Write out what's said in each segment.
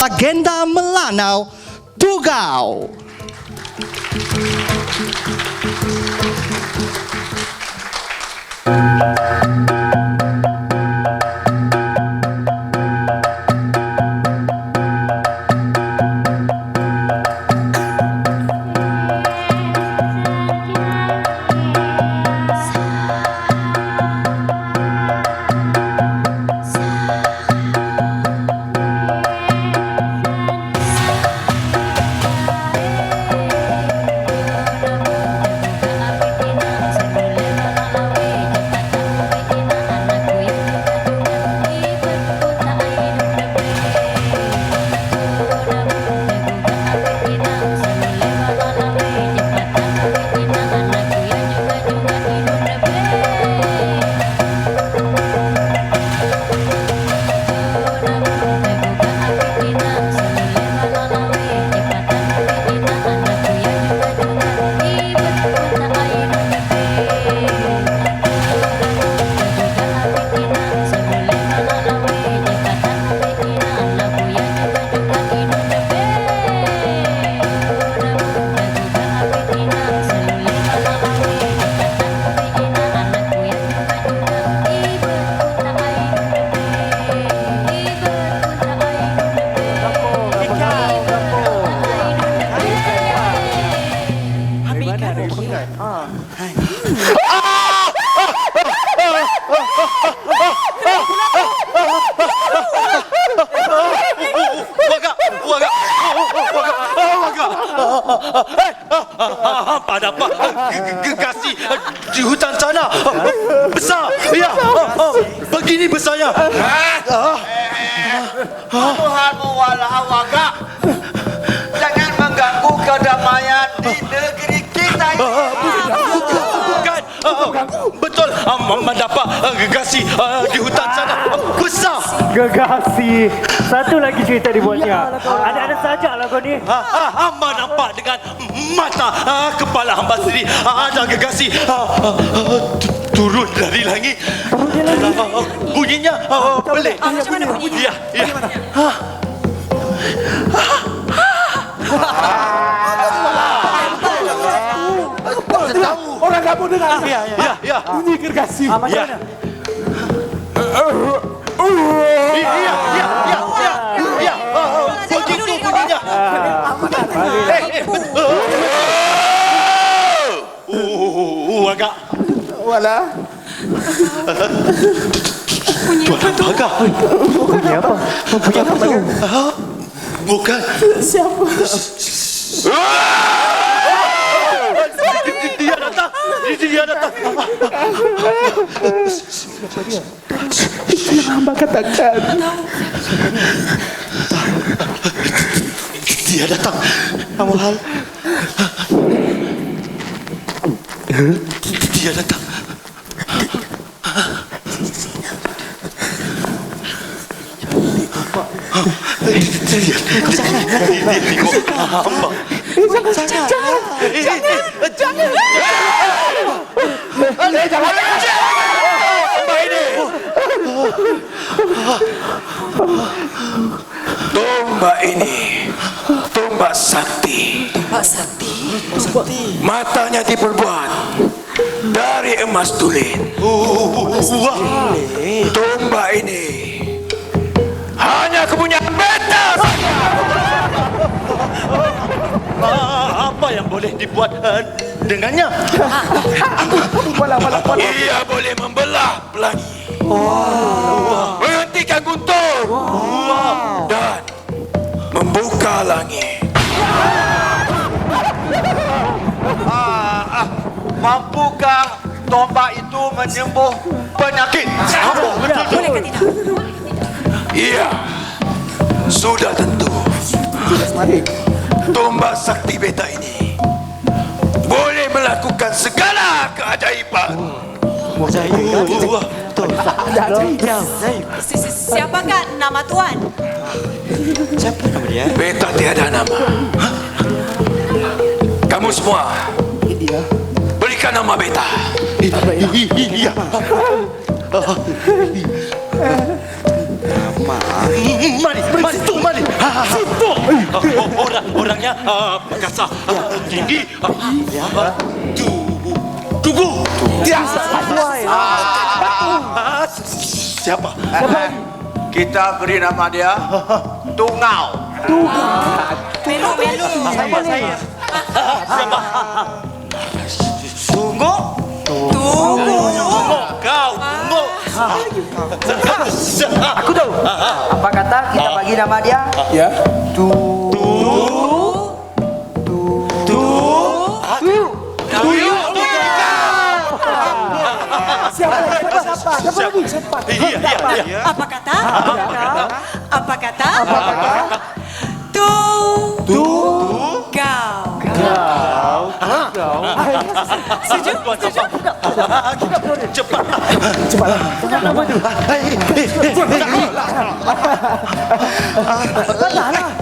Legenda Melanau Tugau. Ada apa? Gergasi di hutan sana besar. Ya, begini besarnya. Tuhanmu walau waga, jangan mengganggu kedamaian di negeri kita ini. Bukan, betul. Mendapat gergasi di hutan sana besar. Gergasi. Satu lagi cerita dibuatnya. Ada saja lah kau ni. Hamba nampak dengan mata kepala hamba sendiri ada gergasi turun dari langit. Bunyinya pelik. Macam mana bunyinya? Ya, ya. Orang kampung dengar. Ya, ya. Bunyi gergasi. Macam mana? Ya. Begitu bunyinya. Agak. Walah. Tuan Baga. Bunyi apa? Bunyi apa tu? Bukan. Siapa? Dia datang. Dia datang. Siapa dia? Itu yang hamba katakan. Dia datang. Amal. Dia datang. Dia tengok hamba. Jangan. Hamba ini. Tombak ini tombak sakti. Pak Sakti. Matanya diperbuat dari emas tulen. Tombak ini hanya kepunyaan beta. Apa yang boleh dibuat dengannya? Ia boleh membelah pelangi, menghentikan guntur, dan membuka langit. Mampukah tombak itu menyembuh penyakit? Boleh ke tidak? Iya, sudah tentu. Tombak sakti beta ini boleh melakukan segala keajaiban. Siapakah nama tuan? Siapa nama dia? Beta tiada nama. Kamu semua berikan nama beta. Iya. Mari, mari. Situ. Orangnya perkasa, tinggi, tugu. Siapa? Kita beri nama dia Tungau. Melu. Siapa? Tunggu. Kau tunggu. Aku tahu. Apa kata kita bagi nama dia? Ya. Siapa? Iya. Apa kata? Tugau. Setuju? Cepat.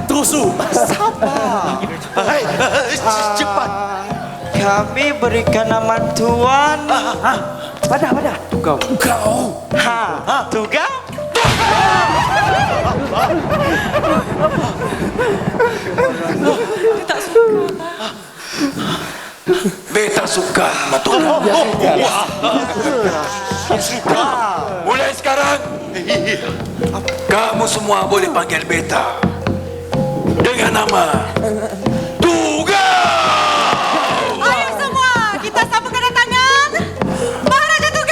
Tusu. Cepat. Kami berikan nama Tuan. Pada. Tugau. Tugau. Tak suka. Beta suka Matugau. Mulai sekarang, kamu semua boleh panggil Beta dengan nama Tugau. Ayo semua, kita sambut kedatangan Maharaja Tugau.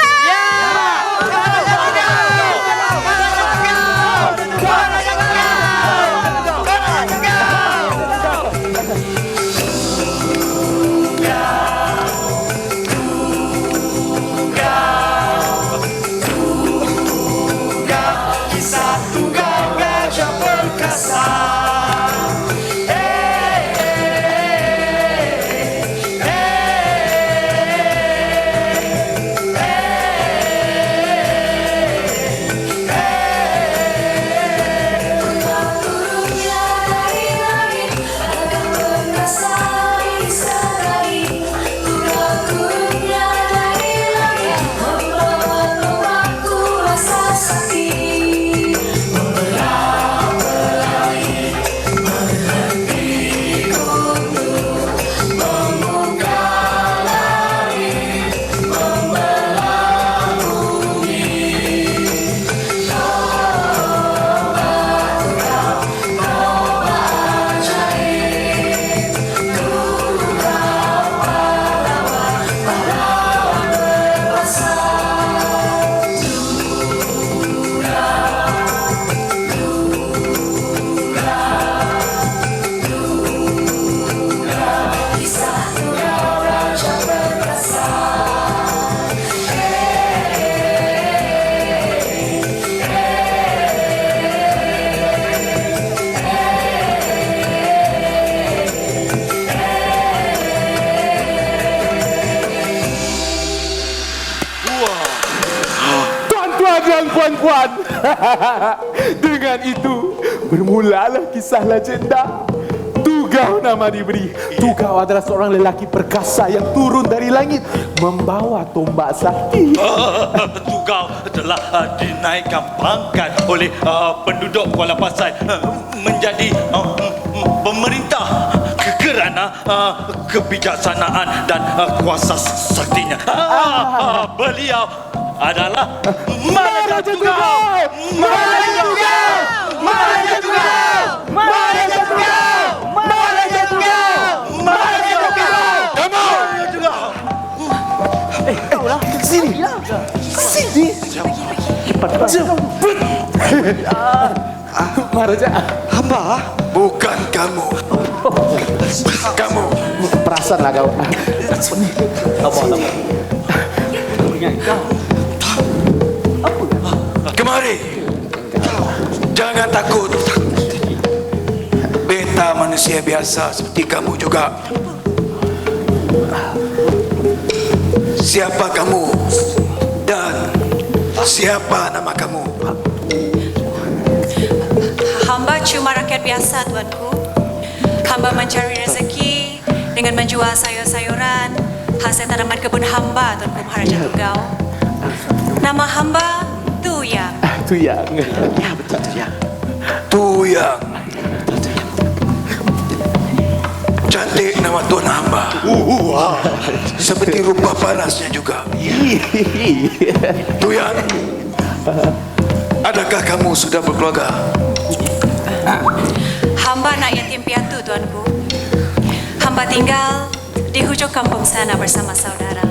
dan puan-puan. Dengan itu bermulalah kisah legenda. Tugau nama diberi. Tugau adalah seorang lelaki perkasa yang turun dari langit membawa tombak sakti. Tugau telah dinaikkan pangkat oleh penduduk Kuala Pasai menjadi pemerintah kerana kebijaksanaan dan kuasa saktinya. Beliau adalah Maharaja Tugau. Maharaja Tugau. Maharaja Tugau. Maharaja Tugau. Maharaja Tugau. Maharaja Tugau. Sini. Maharaja. Hamba? Bukan kamu. Kamu. Perasan lah kau. Kemari. Jangan takut. Beta manusia biasa seperti kamu juga. Siapa kamu? Dan siapa nama kamu? Hamba cuma rakyat biasa, tuanku. Hamba mencari rezeki dengan menjual sayur-sayuran hasil tanaman kebun hamba, Tuanku Maharaja Tugau. Nama hamba Tuyang. Tuyang. Ya betul Tuyang. Tuyang. Cantik nama tuan hamba. Seperti rupa parasnya juga. Tuyang, adakah kamu sudah berkeluarga? Hamba nak yatim piatu, tuanku. Hamba tinggal di hujung kampung sana bersama saudara.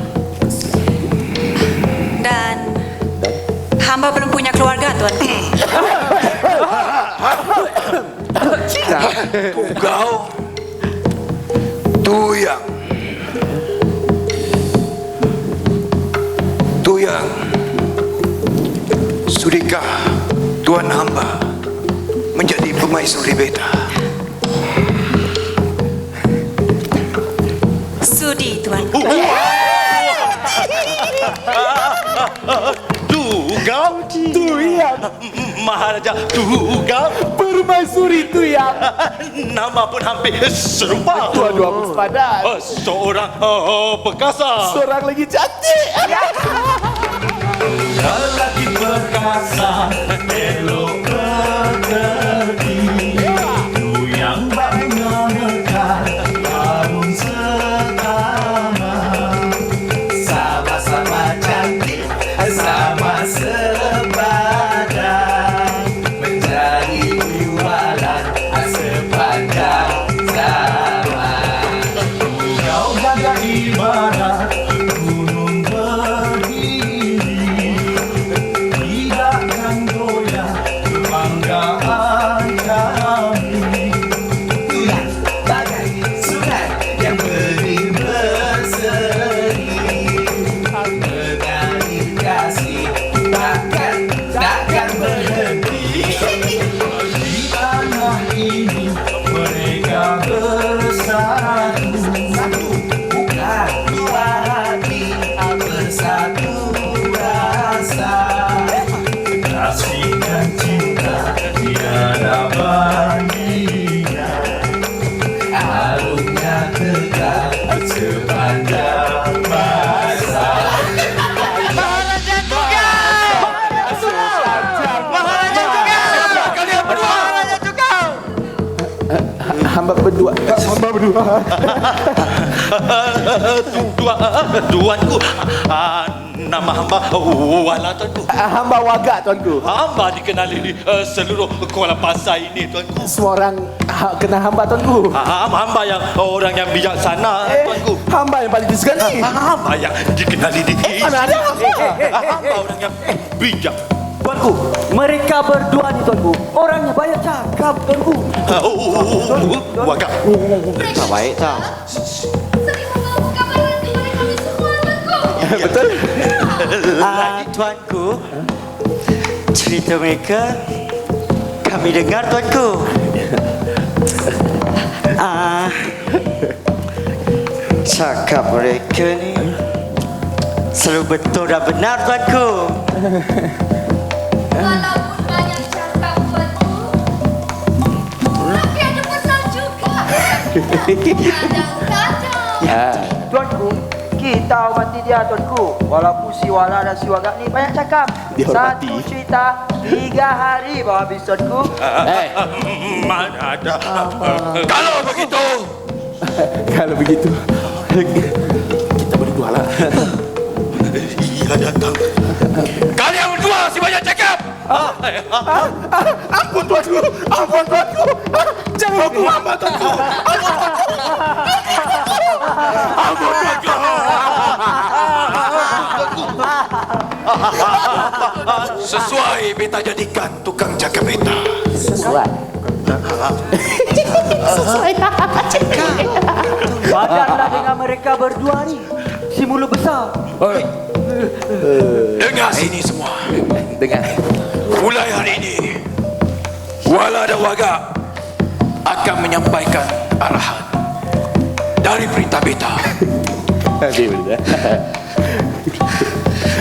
Dan hamba belum punya keluarga, tuanku. Tugau. Tuyang. Tuyang. Sudikah tuan hamba menjadi permaisuri beta? Sudi, tuanku. Tugau. Tuyang. Maharaja Tugau. Permaisuri Tuyang. Nama pun hampir serupa. Dua-dua pun sepadan. Seorang perkasa. Seorang lagi cantik. Lelaki perkasa elok bekerti. Tuyang bangga dekat harum setama. Sama-sama cantik, sama sepadan. Menjadi iwalan sepanjang zaman. Kau jaga ibarat gunung berdiri. Tidakkan goyah kebanggaan kami. Tuyang bagai sungai yang beri berseri. Mengalir kasih takkan berhenti. Di tanah ini mereka bersatu. Bukan dua hati bersatu rasa. Kasih dan cinta tiada bandingan. Harumnya kekal sepanjang masa. Hamba berdua. Tuanku, nama hamba Wala, tuanku. Hamba Wagak, tuanku. Hamba dikenali di seluruh Kuala Pasar ini, tuanku. Semua orang kenal hamba, tuanku. Hamba yang orang yang bijaksana, tuanku. Hamba yang paling disegani. Hamba yang dikenali di Mana ada hamba? hamba orang yang bijak. Tuanku, mereka berdua ni tuanku. Orangnya banyak cakap tuanku. Wagak. Tak baik tau. Sering membawa kabar kepada kami semua, tuanku. Betul. Tuanku, cerita mereka kami dengar tuanku. Cakap mereka ni selalu betul dan benar tuanku. Walaupun banyak cakap, tuanku, tapi ada pesan juga. Kadang-kadang. Tuanku, kita hormati dia tuanku. Walaupun si Wala dan si Wagak ni banyak cakap. Dihormati. Satu cerita 3 hari baru habis tuanku. Mana ada. Kalau begitu, Kalau begitu, kita berdua lah. ia datang. Kalian berdua si banyak cakap. Ampun tuanku. Jangan hukum hamba, tuanku. Sesuai beta jadikan tukang jaga beta. Padanlah dengan mereka berdua ni. Si mulut besar. Dengar sini semua. Dengar. Mulai hari ini, Wala dan Wagak akan menyampaikan arahan dari perintah beta.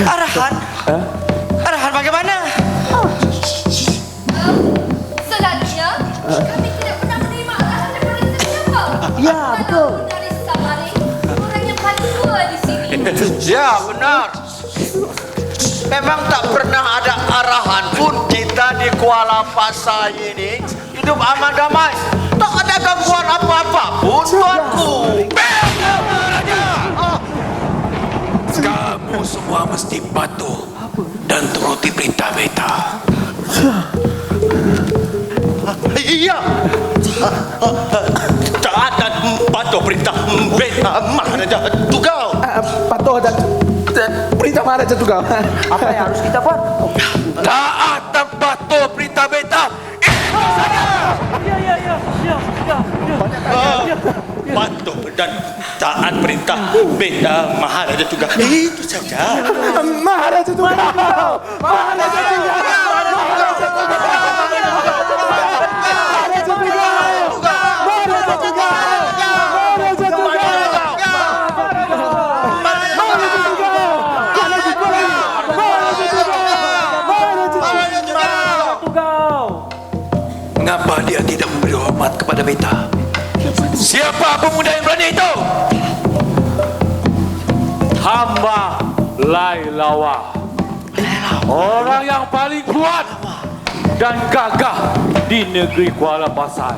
Arahan? Arahan bagaimana? Selanjutnya, kami tidak pernah menerima arahan daripada sesiapa. Ya, betul. Dari Samarin, orang yang paling tua di sini. Ya, benar. Memang tak pernah ada arahan pun kita di Kuala Pasai ini hidup aman damai. Tak ada gangguan apa-apa pun, tuanku. Kamu semua mesti patuh dan turuti perintah beta. Iya. Taat dan patuh perintah beta Maharaja Tugau. Patuh dan perintah Maharaja Tugau. Apa yang harus kita buat? Taat dan patuh perintah beta. Patuh dan taat perintah beta Maharaja Tugau. Itu saja. Maharaja Tugau. Maharaja Tugau. Mengapa dia tidak memberi hormat kepada beta? Siapa pemuda yang berani itu? Hamba Lailawa, orang yang paling kuat dan gagah di negeri Kuala Pasai.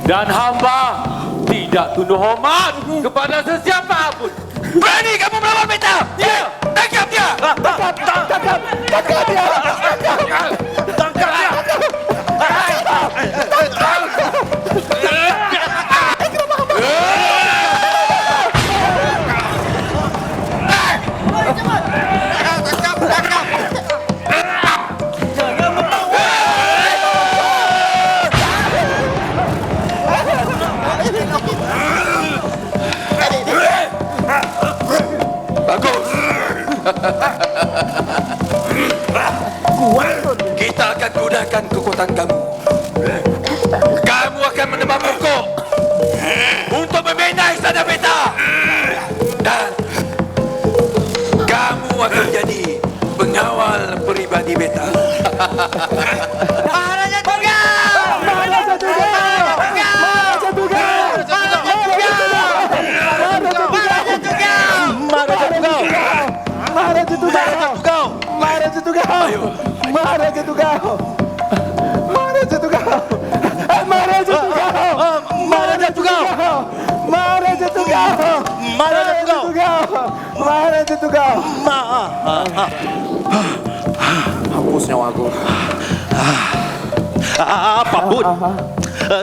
Dan hamba tidak tunduk hormat kepada sesiapa pun. Berani kamu melawan beta? Ya, tangkap dia. Tangkap dia. Bagus. Kita akan gunakan kekuatan kamu. Kamu akan menembak pokok untuk membina istana beta. Dan kamu akan jadi pengawal peribadi beta. Maharaja Tugau! Maharaja Tugau. Maharaja Tugau. Maharaja Tugau. Maharaja Tugau. Maharaja Tugau. Maharaja Tugau. Maharaja Tugau. Maharaja Tugau. Maharaja Tugau. Maharaja Tugau. Maharaja Tugau. Maharaja Tugau. Hapus nyawa aku. Apapun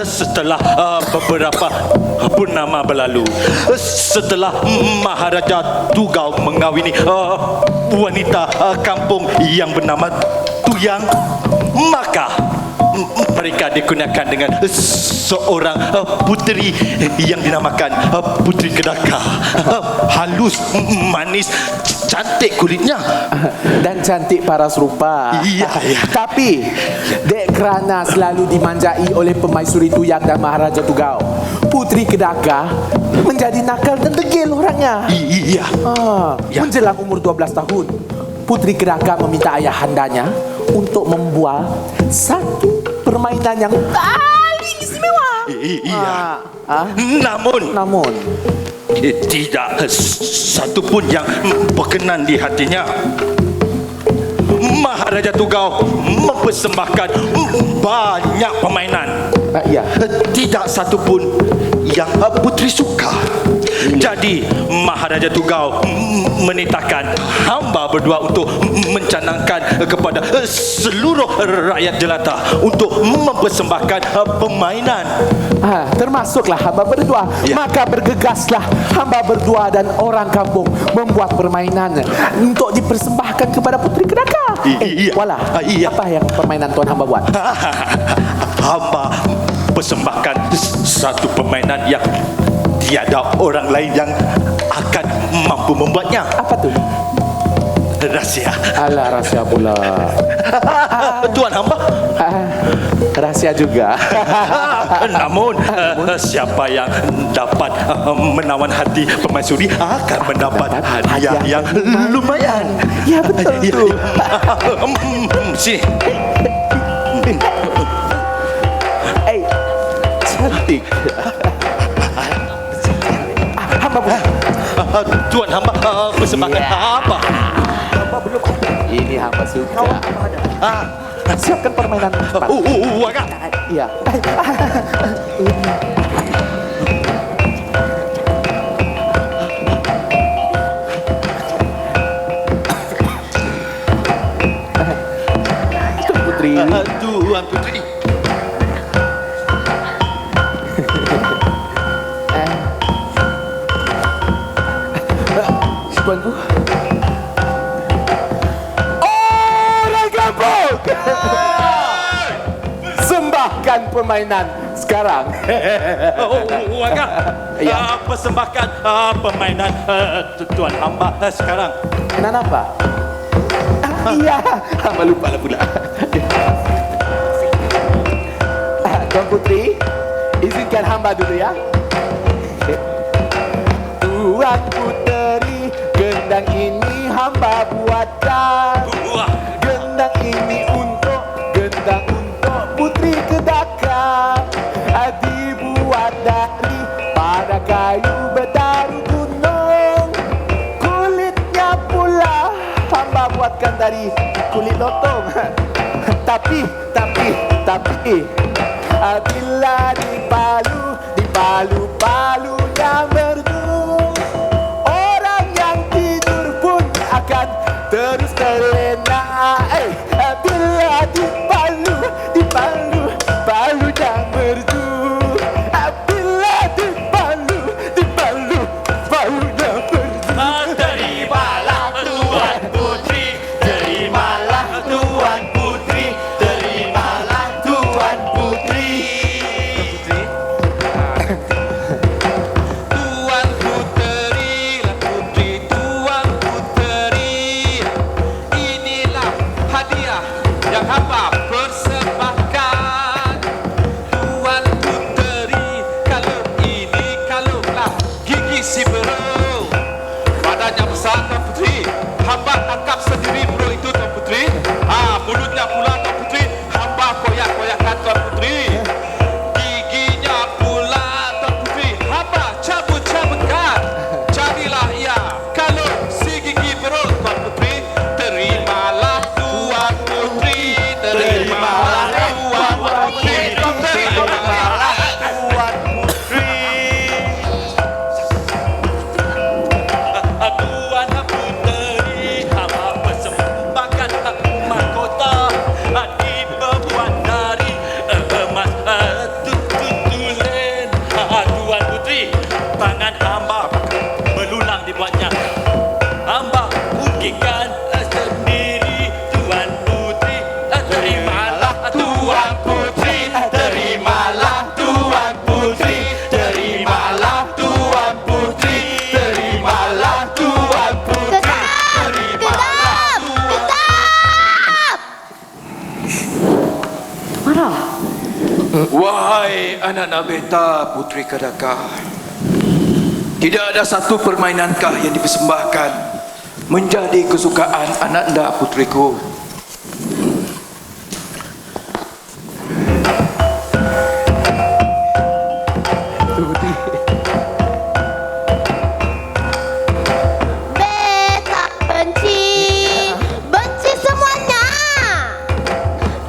setelah beberapa purnama berlalu, setelah Maharaja Tugau mengawini wanita kampung yang bernama Tuyang, maka mereka dikurniakan dengan seorang puteri yang dinamakan Puteri Kedaka. Halus, manis, cantik kulitnya Dan cantik paras rupa. Iya. Tapi dek kerana selalu dimanjai oleh Permaisuri Tuyang dan Maharaja Tugau, Puteri Kedaka menjadi nakal dan degil orangnya. Iya. Ya. Menjelang umur 12 tahun, Puteri Kedaka meminta ayahandanya untuk membuat satu permainan yang paling istimewa. Iya. Namun tidak satu pun yang berkenan di hatinya. Maharaja Tugau mempersembahkan banyak permainan. Iya. Tidak satu pun yang puteri suka. Jadi Maharaja Tugau menitahkan hamba berdua untuk mencanangkan kepada seluruh rakyat jelata untuk mempersembahkan permainan. Termasuklah hamba berdua. Ya. Maka bergegaslah hamba berdua dan orang kampung membuat permainan untuk dipersembahkan kepada Puteri Kedaka. Iya. Wala, Iya. apa yang permainan tuan hamba buat? Hamba persembahkan satu permainan yang tiada orang lain yang akan mampu membuatnya. Apa tu? Rahsia. Alah, rahsia pula. Tuan hamba. Rahsia juga. Namun siapa yang dapat menawan hati permaisuri akan mendapat hadiah yang lumayan. Ya, betul tu. Sini. Cantik. Hamba buat. Tuan hamba persembahkan apa? Hamba belum ada. Ini hamba suka. Kau apa ada? Siapkan permainan cepat. Agak. Iya. Tuan Putri. Tuan Putri. Si tuanku. Orang kampung. Sembahkan permainan sekarang. Agak. Ya. Persembahkan permainan Tuan hamba sekarang. Permainan apa? Iya, hamba lupa lah pula. Tuan Putri, izinkan hamba dulu ya. Tuan Putri, gendang ini hamba buatkan. Gendang ini untuk Putri Kedaka. Dibuat dari pada kayu bertaruh gunung. Kulitnya pula hamba buatkan dari kulit lotong. Tapi bila dipalu-palunya merdu, orang yang tidur pun akan terus terlena. Bila dipalu-palunya merdu, bila dipalu-palunya merdu. Terimalah Tuan Putri, terimalah Tuan Putri, terimalah Tuan Putri. Tuan Putri, Tuan Putri, inilah hadiah yang hamba persembahkan. Tuan Putri, kalunglah gigi si burung. Badannya besar Tuan Putri, hamba angkat sendiri burung itu Tuan Putri. Mulutnya pula Tuan Putri, hamba koyak-koyakkan Tuan Putri. Giginya pula Tuan Putri, hamba cabut-cabutkan. Carilah ia kalung si gigi burung Tuan Putri. Terimalah Tuan Putri, terimalah Tuan Putri, terimalah Tuan Putri. Tuan Puteri, hamba persembahkan mahkota dibuat dari emas tulen. Tuan Putri, tangan hamba belulang dibuatnya. Hamba ukirkan sendiri. Tuan Putri, terimalah Tuan Putri, terimalah Tuan Putri, terimalah Tuan Putri, terimalah Tuan Putri, terimalah Tuan. Wahai anak-anak beta Putri Kedaka, tidak ada satu permainankah yang dipersembahkan menjadi kesukaan anak anda putriku? Beta benci semuanya.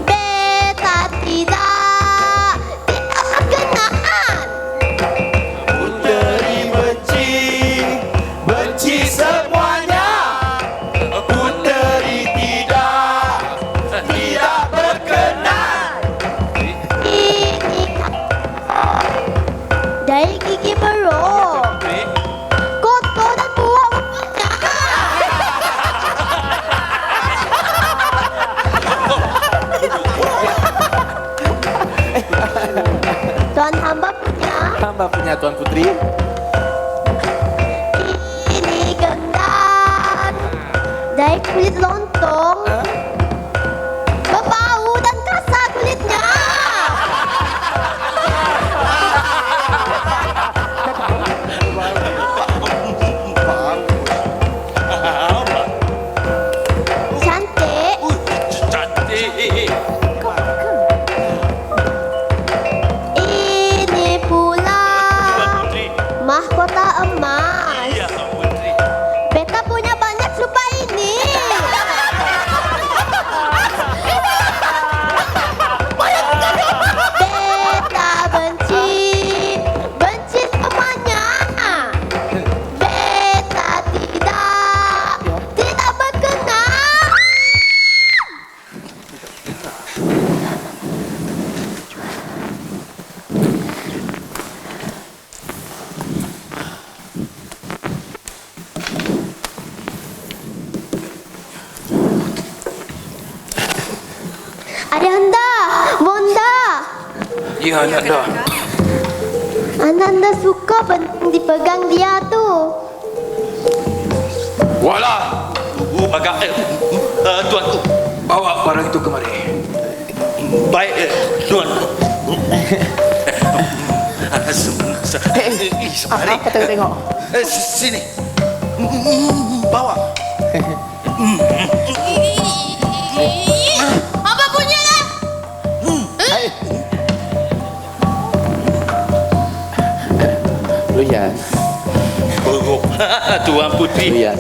Beta tidak berkenaan. Puteri benci semuanya. Puteri tidak berkenan. Ini dari gigi burung, kotor dan buang mulutnya. Tuan hamba punya Tuan Putri. ini gendang dari kulit lontong, berbau dan kasar kulitnya. Cantik. Cantik. Ini pula Tuan Putri. mahkota emas. Iya, Tuan Putri. Beta punya banyak serupa ini. Ya Ananda. Ananda suka dipegang dia tu. Walah, Tuanku. bawa barang itu kemari. Baik, tuanku. Apa kata tengok? Sini. Bawa. Apa punya lah? Luyan. Tuan Putri. Luyan.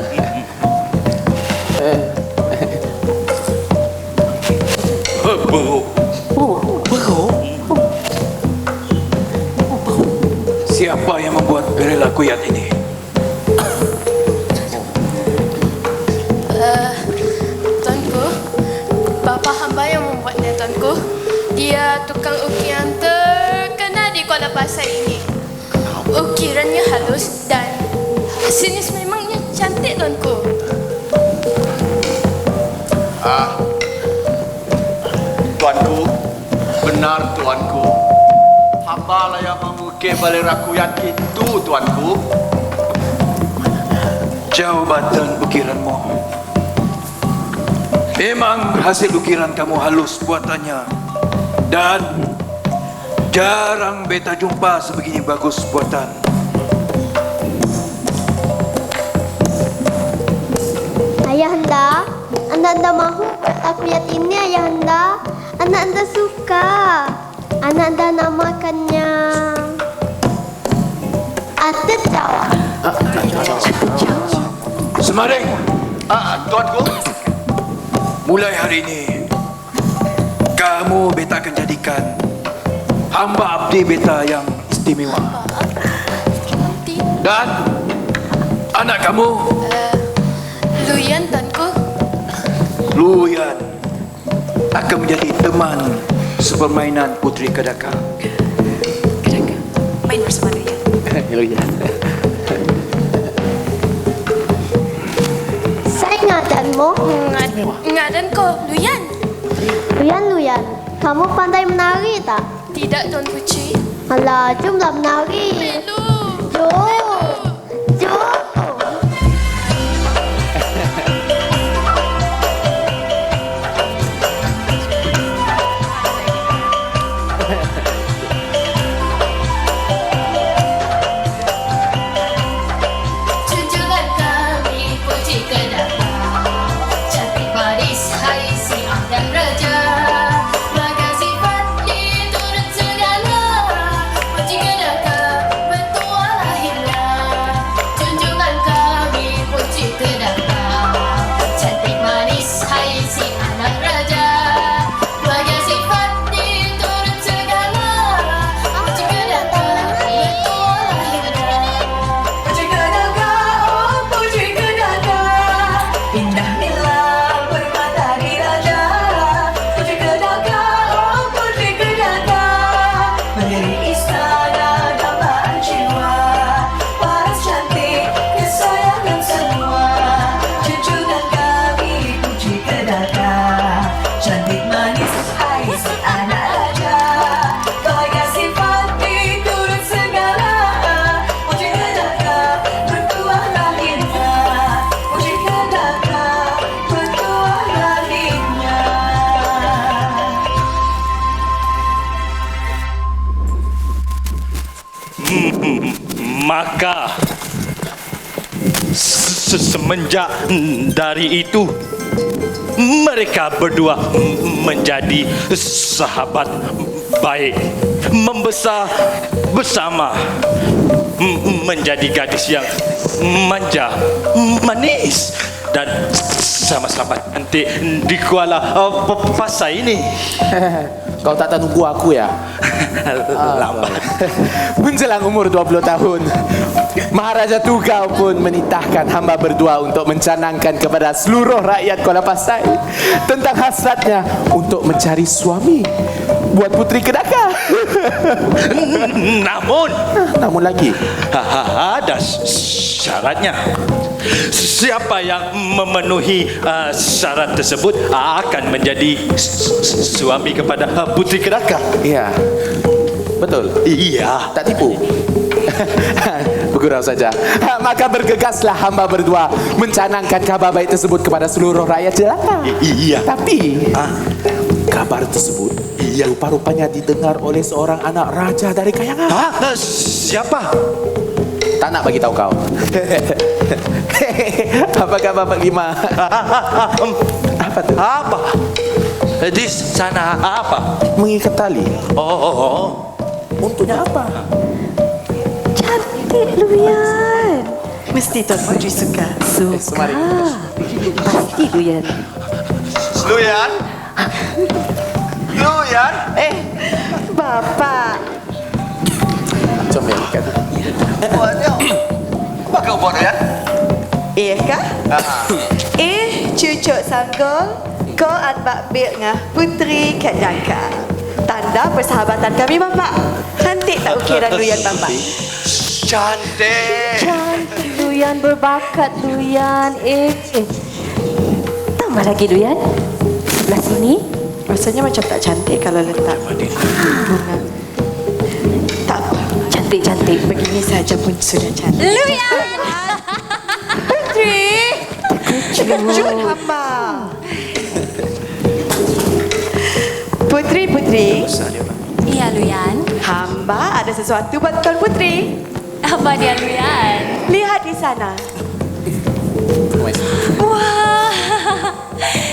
Siapa yang membuat berela kuyat ini? Tuanku, bapa hamba yang membuatnya, tuanku. Dia tukang ukiran terkenal di Kuala Pasar ini. Ukirannya halus dan hasilnya memangnya cantik, tuanku. Tuanku, benar tuanku. Hamba lah yang mengukir balai rakuyat itu, tuanku. Jawatan ukiranmu. Memang hasil ukiran kamu halus buatannya. Dan jarang beta jumpa sebegini bagus buatan. Ayahanda, Ananda mahu buat rakuyat ini, Ayahanda. Ananda suka. Ananda namakannya Atet Jawa. Semaring, Tuanku, mulai hari ini kamu beta akan jadikan hamba abdi beta yang istimewa. Dan anak kamu Luyan, tuanku. Luyan akan menjadi teman sepermainan Putri Kedaka. Kedaka. Main bersama dia. Luyan. Saya ngadanmu. Ngadan kau, Luyan. Luyan, kamu pandai menari tak? Tidak, Tuan Puci. Alah, jomlah menari. Jom. Junjungan kami Puji Kedaka, cantik baris hai siang dan raja, bagai sifat diturut segala. Puji Kedaka bertua lahirnya. Junjungan kami Puji Kedaka, cantik manis hai si anak raja, bagai sifat diturut segala. Puji Kedaka bertua lahirnya. Puji Kedaka, oh Puji Kedaka, indah nilai bermatahari raja. Puji Kedaka, oh Puji Kedaka, pendiri istana dambaan jiwa, paras cantik kesayangan semua. Junjungan kami Puji Kedaka, cantik manis hai si anak raja, bahagia sifat diturut segala. Puji Kedaka bertuah lahirnya, Puji Kedaka bertuah lahirnya. Maka semenjak dari itu mereka berdua menjadi sahabat baik, membesar bersama, menjadi gadis yang manja, manis dan sama-sama nanti di Kuala Pasar ini. Kau tak tahu nunggu aku ya? Lambat. Menjelang umur 20 tahun, Maharaja Tugau pun menitahkan hamba berdua untuk mencanangkan kepada seluruh rakyat Kuala Pasai tentang hasratnya untuk mencari suami buat Putri Kedaka. Namun lagi ada syaratnya. Siapa yang memenuhi syarat tersebut akan menjadi suami kepada Putri Kedaka. Iya. Betul? Iya. Tak tipu? Bergurau saja. Maka bergegaslah hamba berdua mencanangkan kabar baik tersebut kepada seluruh rakyat jelata. Iya. Tapi kabar tersebut rupa-rupanya didengar oleh seorang anak raja dari Kayangan. Hah? Siapa? Tak nak bagi tahu kau. Apa khabar Pak Lima? Apa tu? Apa? Di sana apa? Mengikat tali. Oh. Untuknya apa? Cantik Luyan. Mesti Tuan Putri suka. Semari. Pasti Luyan. Luyan? Luyan? Bapa. Comel kan? Buatnya. Apa kau buat, Luyan? Kah? Cucuk sanggul. Kau anbak bil ngah Putri Kadaka. Tanda persahabatan kami, Bapa. Cantik tak ukiran Luyan, Bapa? Cantik. Cantik Luyan, berbakat Luyan. Tambah lagi Luyan. Sebelah sini. Rasanya macam tak cantik kalau letak bunga. Tak apa. Cantik-cantik. Begini saja pun sudah cantik. Luyan! Putri. Kejut hamba. Putri. Iya, Luyan. Hamba ada sesuatu buat Tuan Putri. Apa dia, Luyan? Lihat di sana. Wah,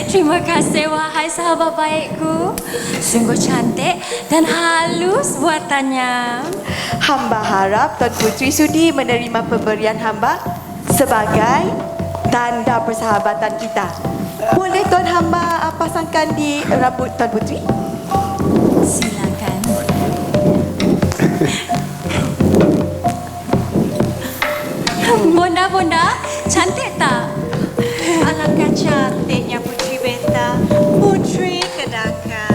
terima kasih wahai sahabat baikku. Sungguh cantik dan halus buatannya. Hamba harap Tuan Putri sudi menerima pemberian hamba sebagai tanda persahabatan kita. Boleh Tuan hamba pasangkan di rambut Tuan Putri? Silakan. Bonda, cantik tak? Alangkah cantiknya Putri Beta, Putri Kedaka.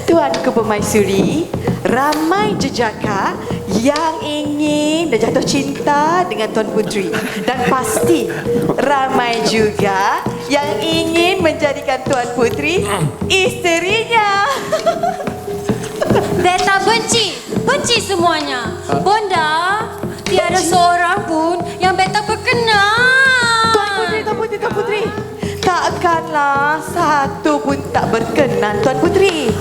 Tuanku Permaisuri, ramai jejaka yang ingin dan jatuh cinta dengan Tuan Putri. Dan pasti ramai juga yang ingin menjadikan Tuan Putri isterinya. Beta benci semuanya. Bonda, tiada seorang pun yang Beta berkenan. Tuan Putri. Takkanlah satu pun tak berkenan Tuan Putri.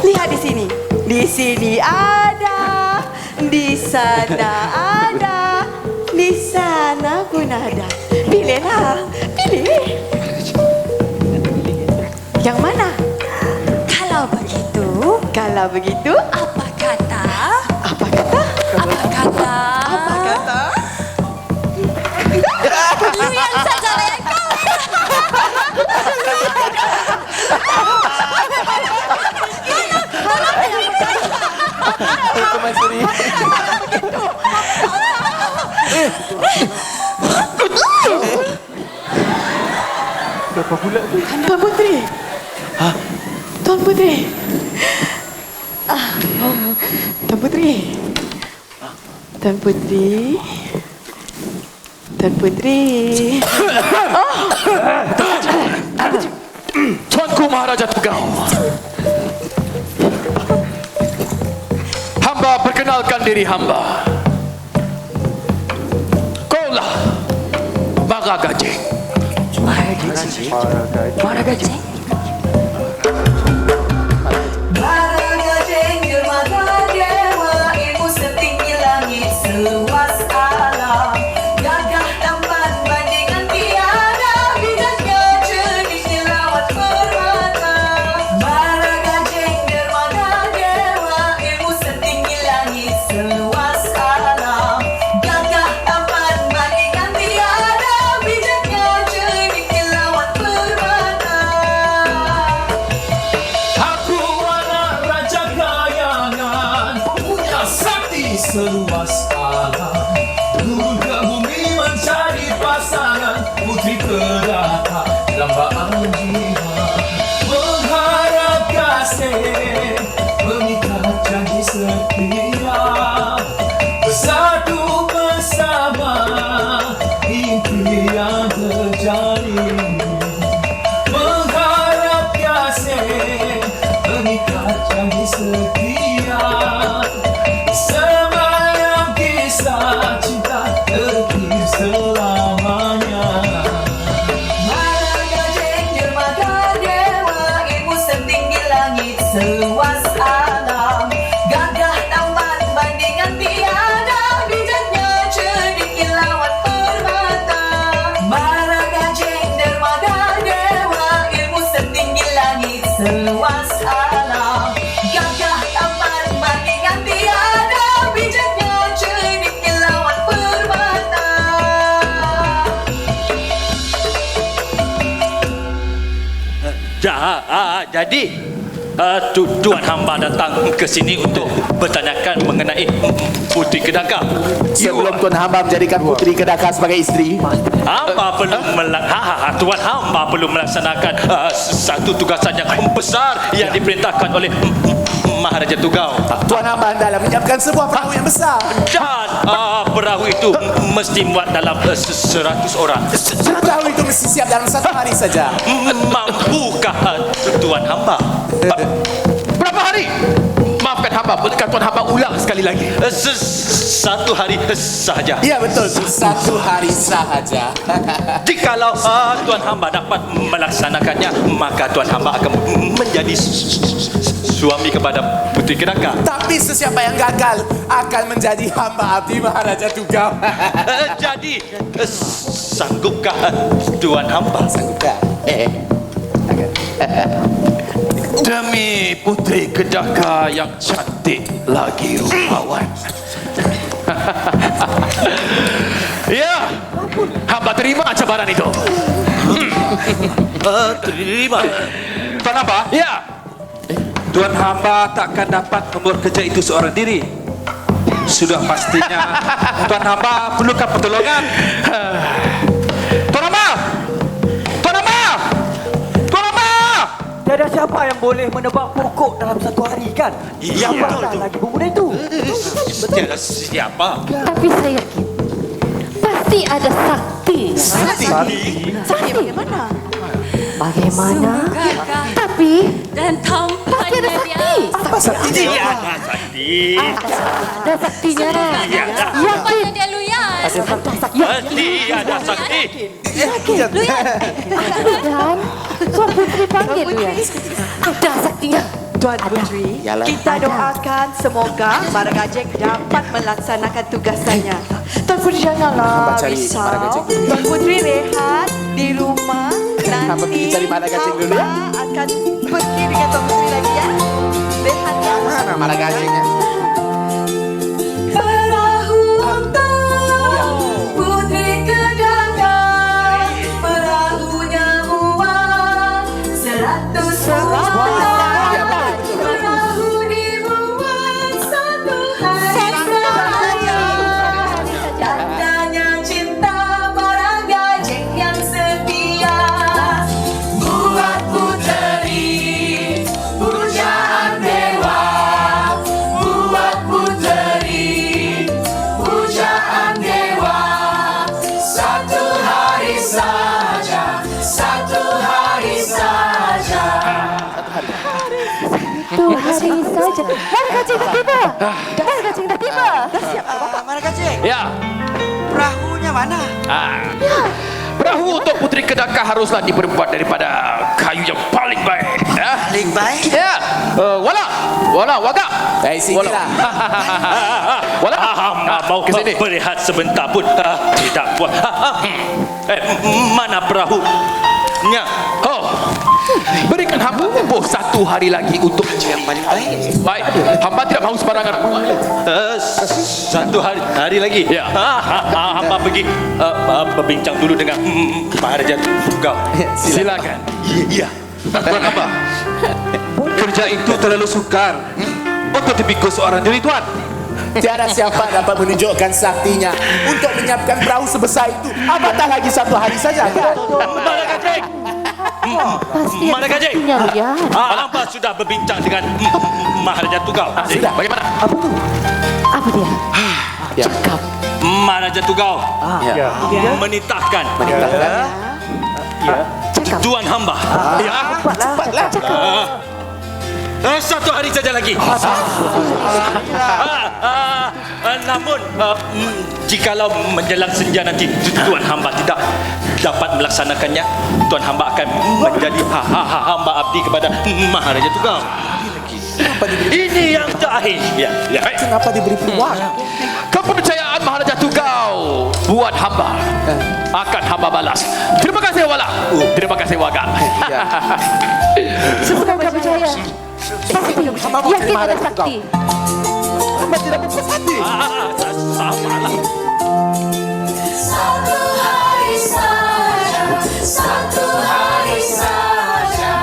Lihat di sini. Di sini ada. Di sana ada. Di sana pun ada. Pilihlah. Pilih. Yang mana? Kalau begitu, apa kata? Luyan saja yang kau. Permaisuri. Berapa bulan tu? Tuan Putri. Tuan Putri. Tuan Putri. Tuan Putri. Tuan Putri. Tuanku Maharaja Tugau. Hamba perkenalkan diri hamba. Kaulah Mara Gajeng. Mara Gajeng? Dermaga dewa, ilmu setinggi langit seluas alam. Gagah tampan bandingan tiada, bidangnya cerdik jerawat permata. Mara Gajeng, dermaga dewa, ilmu setinggi langit seluas alam. Gagah tampan bandingan tiada, bidangnya cerdik jerawat permata. Aku anak Raja Kayangan, punya sakti seluas alam. Turun ke bumi mencari pasangan, Putri Kedaka dambaan jiwa. Mengharap kasih, mengikat janji setia. Bersatu bersama, impian terjalin. Mengharap kasih, mengikat janji setia. Jadi Tuan hamba datang ke sini untuk bertanyakan mengenai Putri Kedaka. Sebelum Tuan Hamba menjadikan Putri Kedaka sebagai isteri, Hamba perlu Tuan hamba perlu melaksanakan satu tugasan yang besar yang diperintahkan oleh Maharaja Tugau. Tuan Hamba hendaklah menyiapkan sebuah perahu yang besar. Dan perahu itu mesti muat dalam 100 orang. Perahu itu mesti siap dalam 1 hari saja. Mampukah Tuan hamba? Berapa hari? Maafkan hamba, bolehkah Tuan hamba ulang sekali lagi? 1 hari sahaja. Ya betul, 1 hari sahaja. Jikalau Tuan hamba dapat melaksanakannya, maka Tuan hamba akan menjadi suami kepada Putri Kedaka. Tapi sesiapa yang gagal akan menjadi hamba abdi Maharaja Tugau. Jadi sanggupkah Tuan hamba? Sanggupkah? Demi Putri Kedaka yang cantik lagi rupawan. Ya, hamba terima cabaran itu. Terima. Tuan hamba? Ya. Tuan hamba takkan dapat membuat kerja itu seorang diri. Sudah pastinya Tuan hamba perlukan pertolongan. Tuan hamba! Tuan hamba! Tuan hamba! Tiada siapa yang boleh menebak pokok dalam 1 hari kan? Yang mana lagi pemuda itu? Tiada siapa. Tapi saya yakin pasti ada sakti. Sakti bagaimana? Bagaimana? Tapi Dan pasti ada sakti. Apa sakti? Tiada sakti. Ada saktinya. Yakin. Dia Luyan. Tiada sakti. Dan Tuan Putri panggil dia. Ada saktinya. Tuan Putri, kita doakan semoga Maragajek dapat melaksanakan tugasannya. Tuan Putri janganlah Hamba cari risau. Maragajek. Tuan Putri rehat di rumah. Hamba pergi cari Maragajek dulu ya. Hamba akan pergi dengan Tuan Putri lagi ya. Rehat ya. Mana Maragajeknya? Perahu Putri Kedaka, perahunya muat 100 orang. Perahu dibuat 1 hari saja. Tandanya cinta Maragajek yang setia. Buat puteri pujaan dewa. Buat puteri pujaan dewa. 1 hari saja. 1 hari saja. 1 hari saja. Maragajek dah tiba. Maragajek dah tiba. Dah siap ke Bapak Maragajek? Ya. Perahunya mana? Perahu untuk Putri Kedaka haruslah diperbuat daripada kayu yang paling baik. Ya. Paling baik. Ya. Wala, waga. Dari sini lah. Wala. Hamba mau ke sini. berehat sebentar pun tidak puas. Mana perahunya? Oh. Berikan hamba tempoh 1 hari lagi untuk Yang paling baik. baik. Hamba tidak mahu sembarangan. 1 hari lagi. Ya. Hamba pergi berbincang dulu dengan Maharaja Tugau. Silakan. Iya. Tuan hamba, kerja itu terlalu sukar untuk dipikul seorang diri, Tuan. Tiada siapa dapat menunjukkan saktinya untuk menyiapkan perahu sebesar itu. Apatah lagi 1 hari saja. Maragajek. Pasti ada Maragajek. saktinya, Luyan. Hamba sudah berbincang dengan Maharaja Tugau. Sudah. Bagaimana? Apa dia? Ya. Cakap. Maharaja Tugau Ya. menitahkan Cakap. Tuan hamba. Cepatlah. 1 hari saja lagi. Namun jikalau menjelang senja nanti Tuan hamba tidak dapat melaksanakannya, Tuan hamba akan menjadi hamba abdi kepada Maharaja Tugau. Ini yang terakhir. Ya. Kenapa diberi peluang? Kepercayaan Maharaja Tugau buat hamba akan hamba balas. Terima kasih Wala. Terima kasih Waga. Semoga percaya. Pasti. Yakin ada sakti. Hamba tidak berpuas hati. Sama lah. 1 hari saja. 1 hari saja.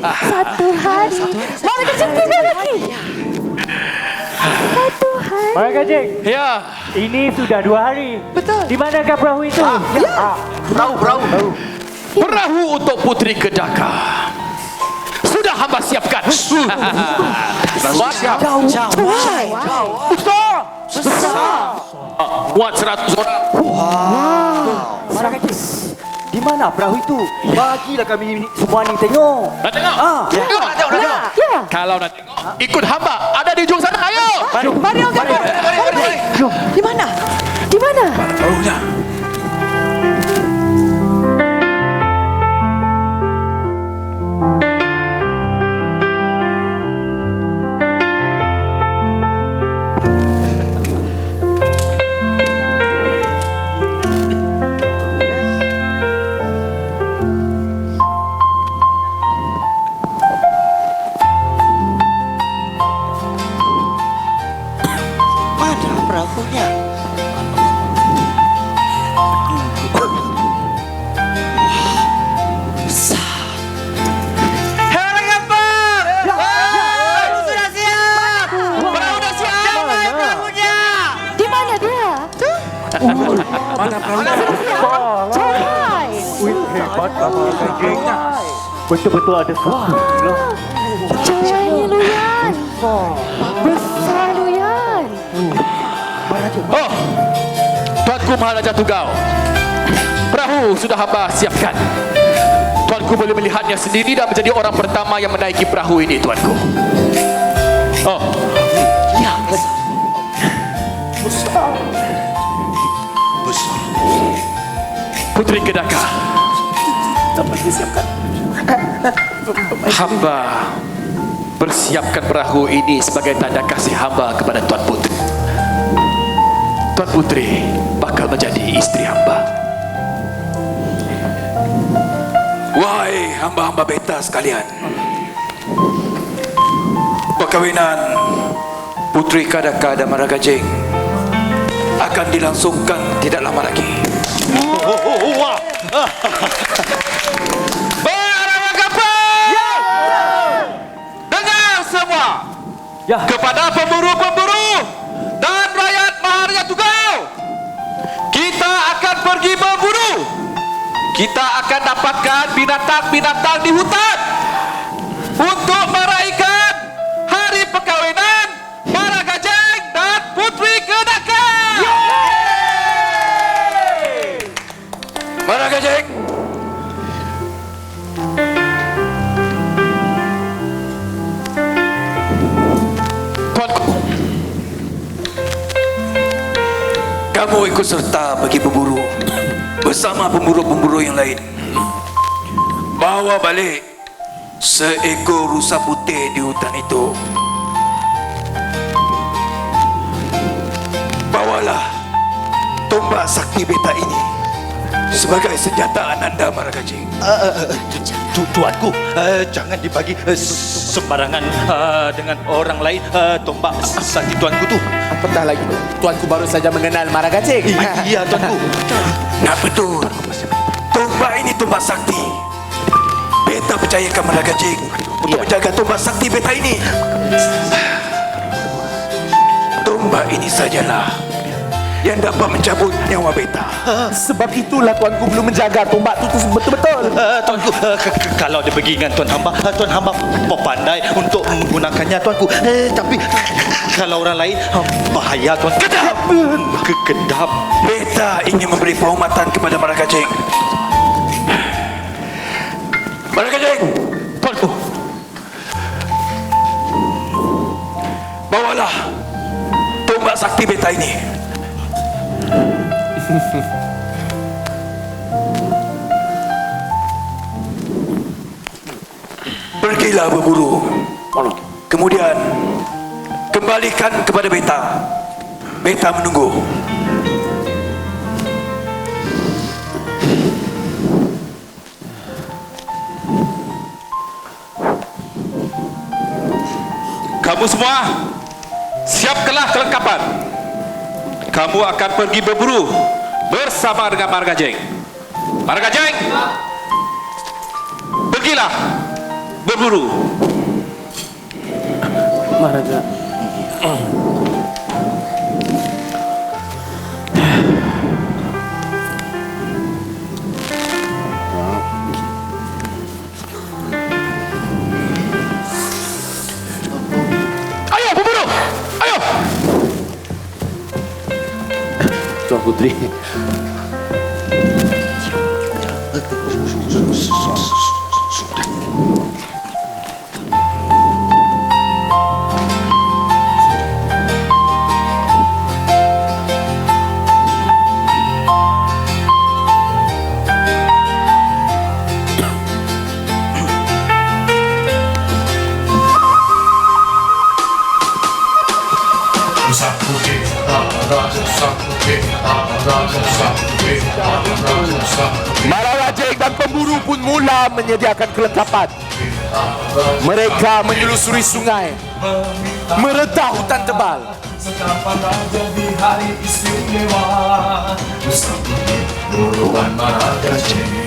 Satu hari. Mara Gajeng tiba lagi. Satu hari. Mara Gajeng, Ya. ini sudah 2 hari. Betul. Di manakah perahu itu? Perahu. Perahu untuk Putri Kedaka sudah hamba siapkan. Siap. Besar. Muat 100 orang. Mara Gajeng, di mana perahu itu? Bagilah kami semua ni tengok. Nak tengok? Tengok. Ya. Kalau nak tengok, ikut hamba. Ada di ujung sana. Ayo. Mari orang tengok. Di mana? Di mana? Perahunya. Mana perahunya? Hei kapal! Perahu sudah siap! Perahu sudah siap! Mana perahunya? Di mana dia? Mana perahunya? Cahai. Wih, hebat Mara Gajeng. Betul-betul ada suara. Cahai Luyan. Besar Luyan. Oh, Tuanku Maharaja Tugau, perahu sudah hamba siapkan. Tuanku boleh melihatnya sendiri dan menjadi orang pertama yang menaiki perahu ini, Tuanku. Oh, Ya, Putri Kedaka, hamba persiapkan perahu ini sebagai tanda kasih hamba kepada Tuan Putri. Tuan Putri bakal menjadi istri hamba. Wahai hamba-hamba beta sekalian, perkahwinan Putri Kedaka dan Mara Gajeng akan dilangsungkan tidak lama lagi. Wah. Barang kapal! Dengar semua! Ya. Kepada pemburu-pemburu dan rakyat Maharaja Tugau, kita akan pergi berburu. Kita akan dapatkan binatang-binatang di hutan untuk meraihkan hari perkahwinan Mara Gajeng dan Putri Kedaka. Mara Gajeng, Tuanku, kamu ikut serta pergi berburu bersama pemburu-pemburu yang lain. Bawa balik seekor rusa putih di hutan itu. Bawalah tombak sakti beta ini sebagai senjata ananda Mara Gajeng. Tuanku, jangan dibagi sembarangan dengan orang lain. Tombak sakti tuanku tu. Apatah lagi, tuanku baru saja mengenal Mara Gajeng. Iya tuanku. Nah betul, tombak ini tombak sakti. Beta percayakan Mara Gajeng untuk menjaga tombak sakti beta ini. Tombak ini sajalah yang dapat mencabut nyawa beta. Sebab itulah tuanku belum menjaga tombak itu betul-betul. Tuanku, kalau dia pergi dengan Tuan Hamba pandai untuk menggunakannya tuanku. Tapi kalau orang lain bahaya tuan. Kedap! Kedap. Beta ingin memberi penghormatan kepada Mara Gajeng. Mara Gajeng, tuanku, bawalah tombak sakti beta ini. Pergilah berburu. Kemudian kembalikan kepada beta. Beta menunggu. kamu semua siapkanlah kelengkapan. Kamu akan pergi berburu bersama dengan Mara Gajeng. Mara Gajeng, pergilah berburu. Maharaja. Ayo berburu. Ayo. Tuan Putri. Maharaja dan pemburu pun mula menyediakan kelengkapan. Mereka menyelusuri sungai, meredah hutan tebal. Sekapan jadi hari istimewa, bersambut buruan Maragajeng.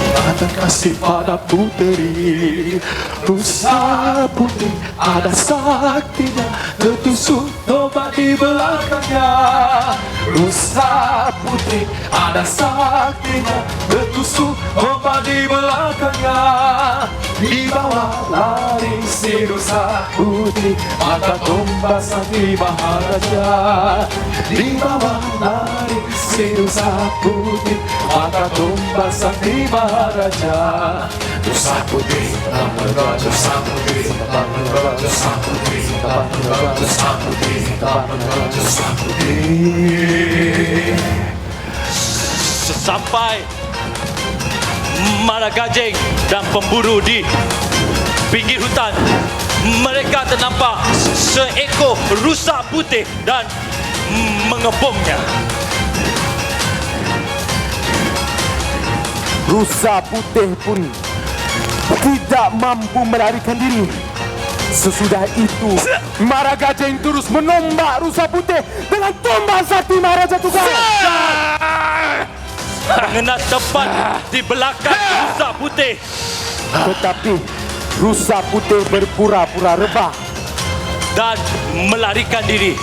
Pada kasih pada puteri, Rusa Putri ada saktinya, tertusuk tobat di belakangnya. Rusa Putri ada saktinya, tertusuk tobat di belakangnya. Di bawah lari si Rusa Putri, mata tombak sakti Maharaja. Di bawah lari si Rusa Putri, mata tombak sakti Maharaja. Rusa Putri, Rusa Putri, Rusa Putri, Rusa Putri, Rusa Putri. Sesampai Maragajeng dan pemburu di pinggir hutan, mereka ternampak seekor rusa putih dan mengepungnya. Rusa putih pun tidak mampu melarikan diri. Sesudah itu, Maragajeng terus menombak rusa putih dengan tombak sakti Maharaja Tunggal. Mengenai tepat di belakang rusa putih. Tetapi rusa putih berpura-pura rebah dan melarikan diri.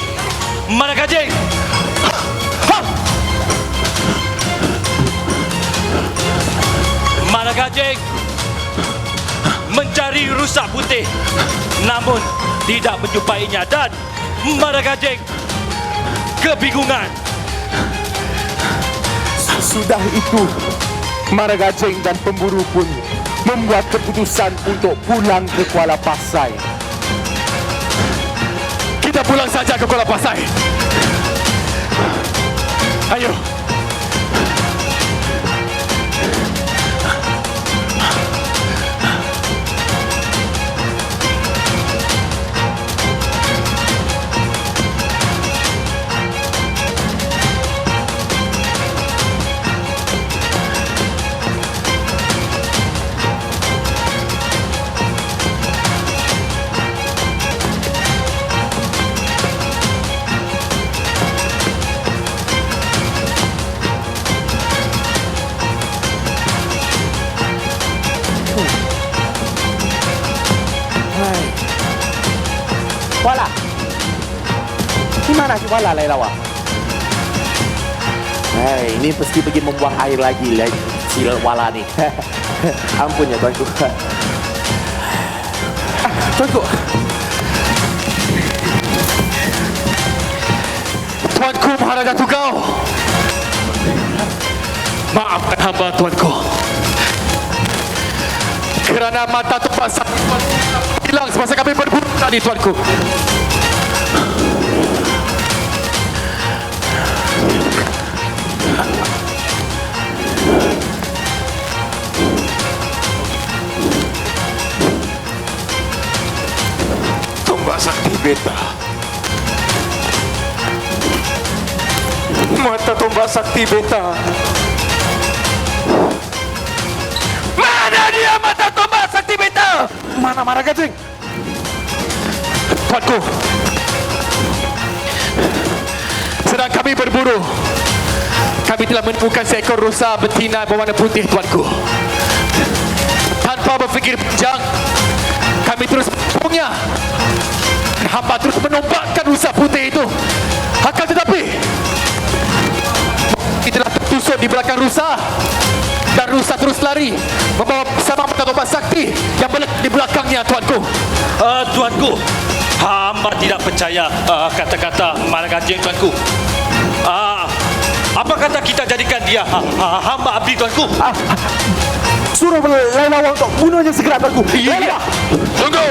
Maragajeng! Maragajeng mencari rusa putih, namun tidak menjumpainya, dan Maragajeng kebingungan. Sudah itu, Maragajeng dan pemburu pun membuat keputusan untuk pulang ke Kuala Pasai. Kita pulang saja ke Kuala Pasai. Ayo. Wala, di mana si Wala Laila? Hei, ini pasti pergi membuang air lagi si Wala ni. Ampun ya tuanku. Tuanku. Tuanku Maharaja Tunggal. Maafkan hamba tuanku. Kerana mata tempat hilang semasa kami berburu tadi tuanku. Tombak sakti beta. Mata tombak sakti beta. Mana dia mata tombak sakti beta? Mana Maragajeng? Tuanku, sedang kami berburu, kami telah menemukan seekor rusa betina berwarna putih tuanku. Dan Tanpa berfikir panjang, kami terus menyambungnya. Hamba terus menombakkan rusa putih itu. Akan tetapi kita telah tertusuk di belakang rusa, dan rusa terus lari membawa bersama mata tombak sakti yang berlekat di belakangnya, tuanku. Tuanku, hamba tidak percaya kata-kata Maragajeng, tuanku. Apa kata kita jadikan dia hamba abdi, tuanku? Suruh Laila untuk bunuhnya segera, tuanku. Iya. Tunggu.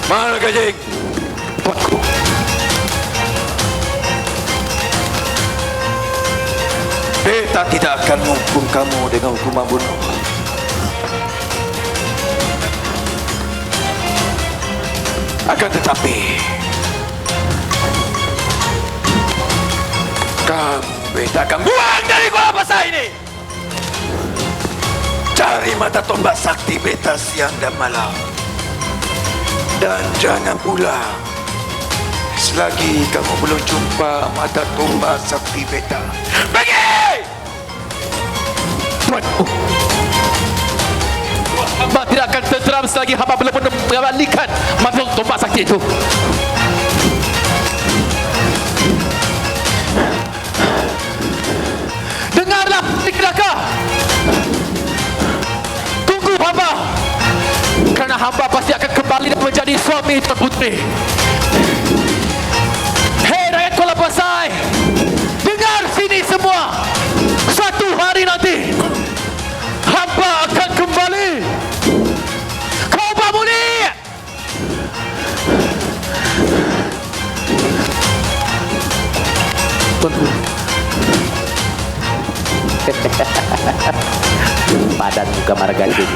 Maragajeng, tuanku. Beta tidak akan menghukum kamu dengan hukuman bunuh. Akan tetapi beta akan buang dari Kuala Pasar ini. Cari mata tombak sakti beta siang dan malam. Dan jangan pula selagi kamu belum jumpa mata tombak sakti beta. Pergi! Tuanku, hamba tidak akan tenteram selagi hamba belum mengembalikan mata tombak sakti itu. Dengarlah, Nikdaka. Tunggu hamba, kerana hamba pasti akan kembali dan menjadi suami Tuan Putri. Hei rakyat Kuala Pasai, dengar sini semua. Suatu hari nanti hamba akan kembali. Kau Bamuni! Tuanku. Padan muka Maragajeng.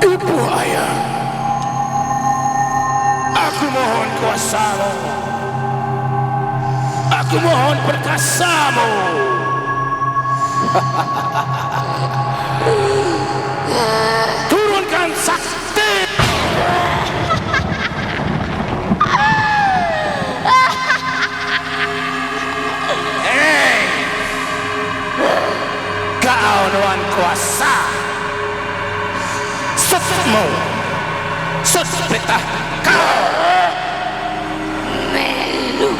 Ibu ayah, aku mohon kuasamu, aku mohon perkasamu. Turunkan sakti. Hei, kau nuan kuasa. Sesatmu, sesatmu kau. Melu.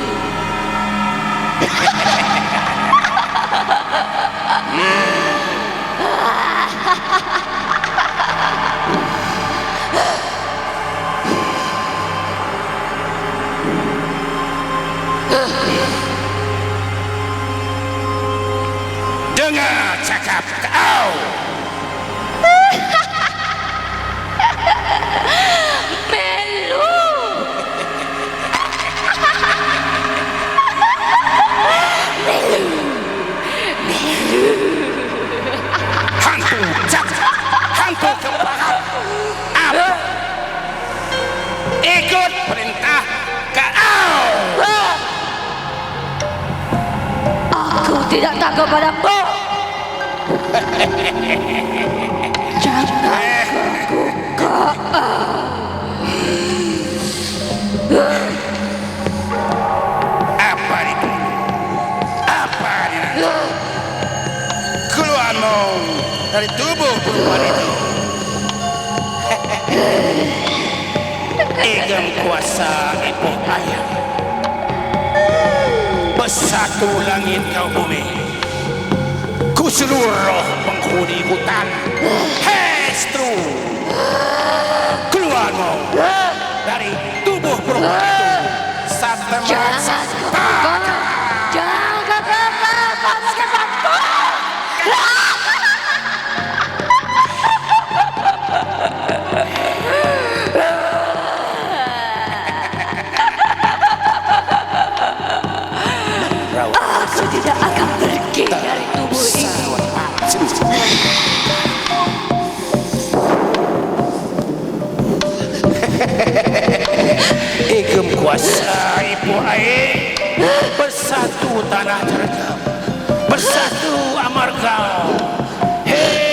Dengar cakap kau. Melu. Hantu cakap, hantu kembaran. Apa? Ikut perintah kau. Aku tidak takut padamu. Jangan ganggu kau. Apa itu? Apa ini? dari tubuh perempuan itu. Igem kuasa ibu ayah, bersatu langit kau bumi, ku seluruh penghuni hutan. Hestru, keluarmu dari tubuh perempuan itu. Aku tidak akan pergi dari tubuh ini. Igem kuasa ibu air, bersatu tanah tergam, bersatu amarga. Hei,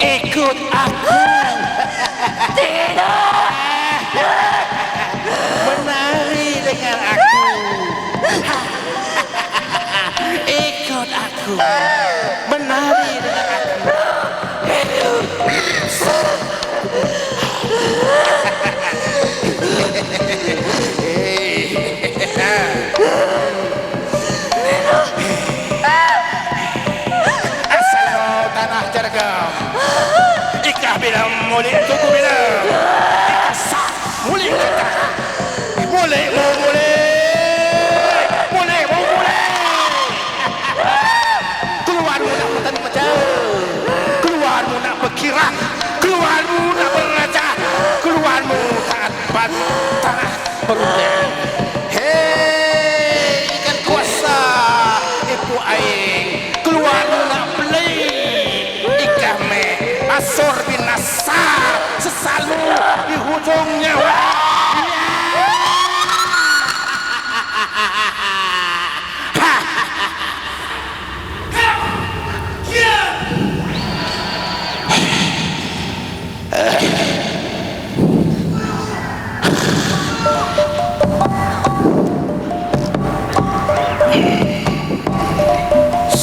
ikut aku. Tidak. Menari dengan aku. Ikut aku. Menari dengan aku. Asal tanah Cergam, ikah bilang mulai tubuh bilang, ikah sah mulai kita, mulai mau mulai, keluarmu nak petani macam, keluarmu nak berkira, keluarmu nak beraja, keluarmu taat tanah berundang. Hei, ikan kuasa ibu aing, keluarmu nak beli, ikan me asor binasa sesalu di hujung nyawa.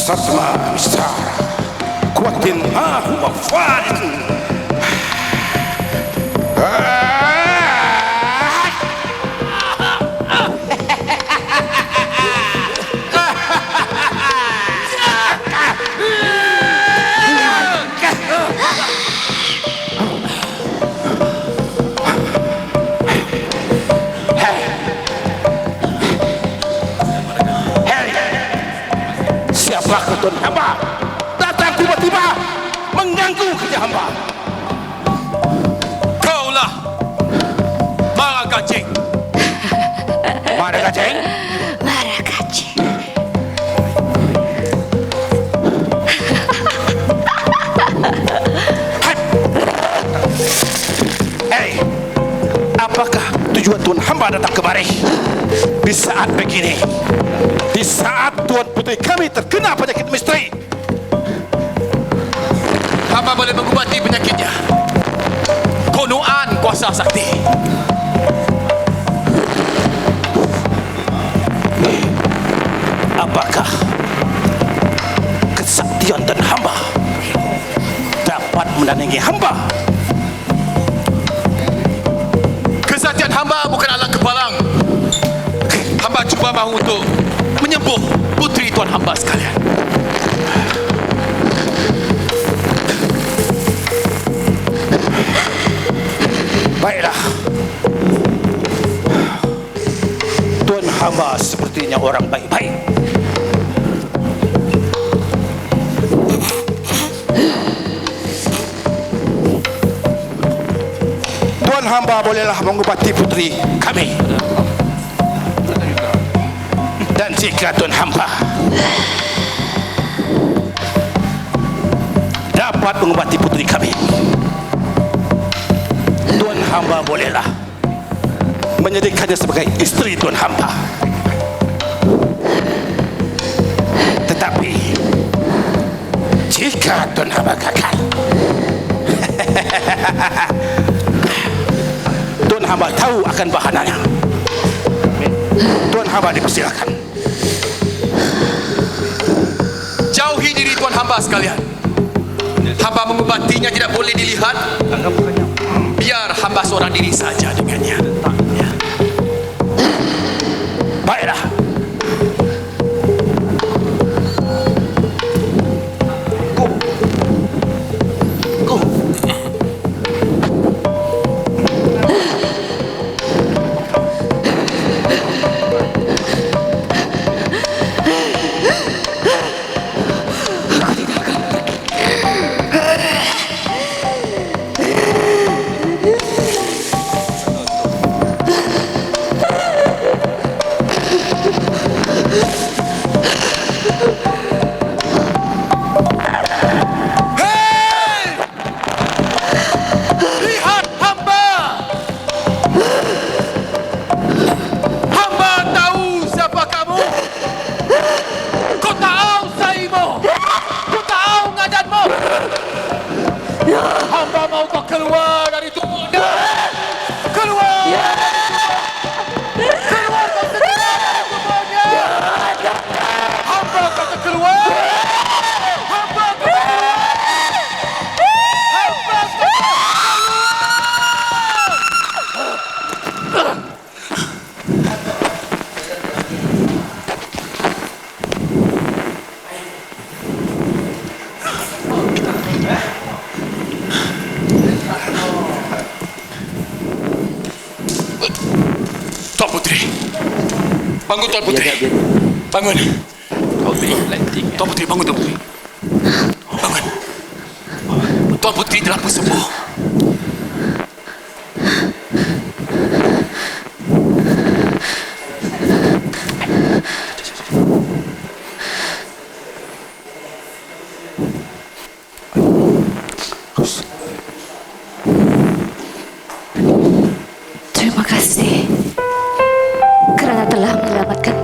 Satma Mistar kuatin huwa faritu. Siapakah Tuan hamba datang tiba-tiba mengganggu kerja hamba? Kaulah Mara Gaceng. Mara Gaceng? Mara Gaceng. Hei, apakah tujuan Tuan hamba datang kemari di saat begini? Di saat Tuan putri kami terkena penyakit misteri. Hamba boleh mengubati penyakitnya. Konoan kuasa sakti. Apakah kesaktian dan hamba dapat menandingi hamba? Kesaktian hamba bukan alat kepalang. Hamba cuba mahu untuk menyembuh putri tuan hamba sekalian. Baiklah. Tuan hamba sepertinya orang baik-baik. Tuan hamba bolehlah mengobati putri kami. Dan jika Tuan hamba dapat mengobati putri kami, Tuan hamba bolehlah menjadikannya sebagai istri Tuan hamba. Tetapi jika Tuan hamba gagal, Tuan hamba tahu akan bahananya. Tuan hamba dipersilakan. hamba sekalian, hamba mengubatinya tidak boleh dilihat. Biar hamba seorang diri saja dengannya. Baiklah. Hamba mau kau keluar dari tubuhnya. Keluar. Keluar kau segera dari tubuhnya. Hamba kata keluar. Hamba kata keluar. Hamba kata keluar. Tuan Putri. Bangun Tuan Putri. Bangun. Tuan Putri bangun Tuan Putri. Bangun. Tuan Putri telah pun sembuh. Terima kasih kerana telah menyelamatkan.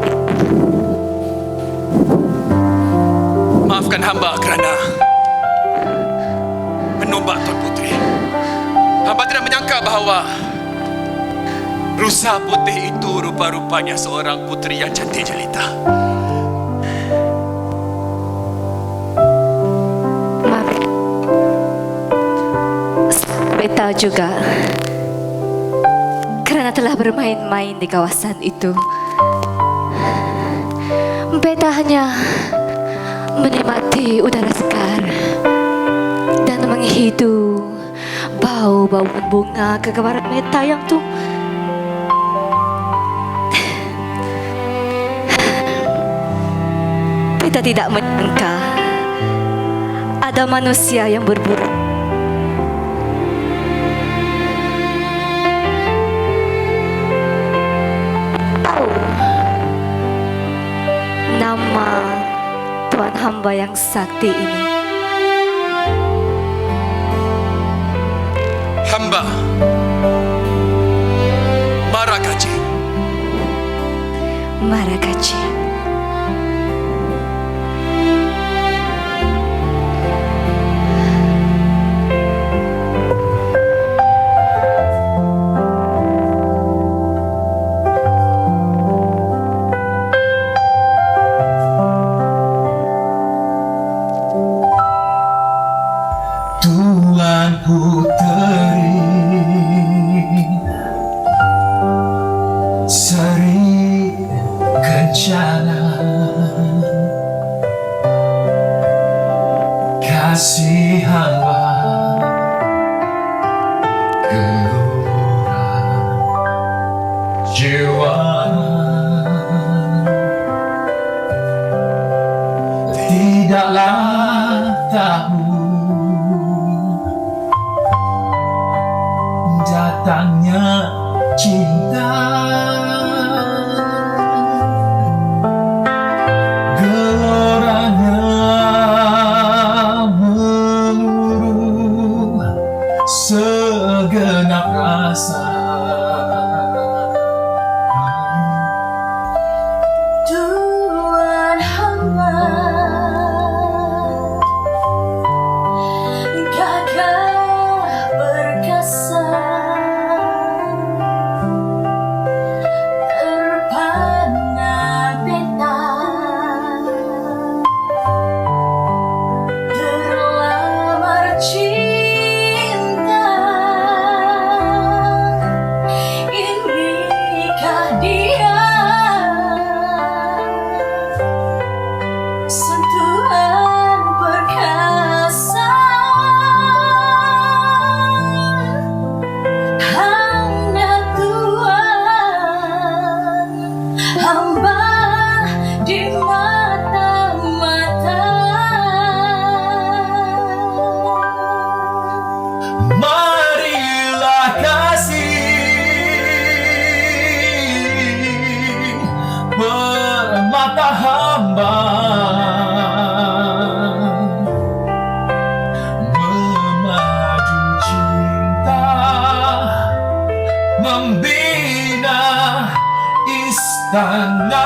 Maafkan hamba kerana menombak Tuan Putri. Hamba tidak menyangka bahawa rusa putih itu rupa-rupanya seorang putri yang cantik jelita. Beta juga kerana telah bermain-main di kawasan itu. Beta hanya menikmati udara segar dan menghidu bau-bau bunga kegemaran beta yang tu. Beta tidak menyangka ada manusia yang berburu. Nama Tuan hamba yang sakti ini. Hamba Maragaji. Maragaji. Tuan Puteri Seri Kencana, kasih hamba gelora jiwa, tidaklah tahu datangnya cinta, geloranya meluruh segenap rasa. Tuan hamba gagah perkasa, terpana beta istana.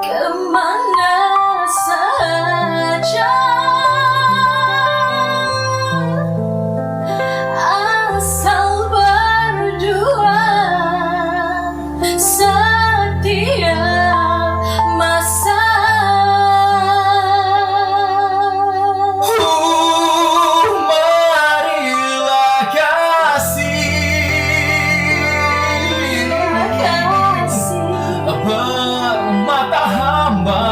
Kemana saja asal berdua setiap masa. Marilah kasih bermata hamba,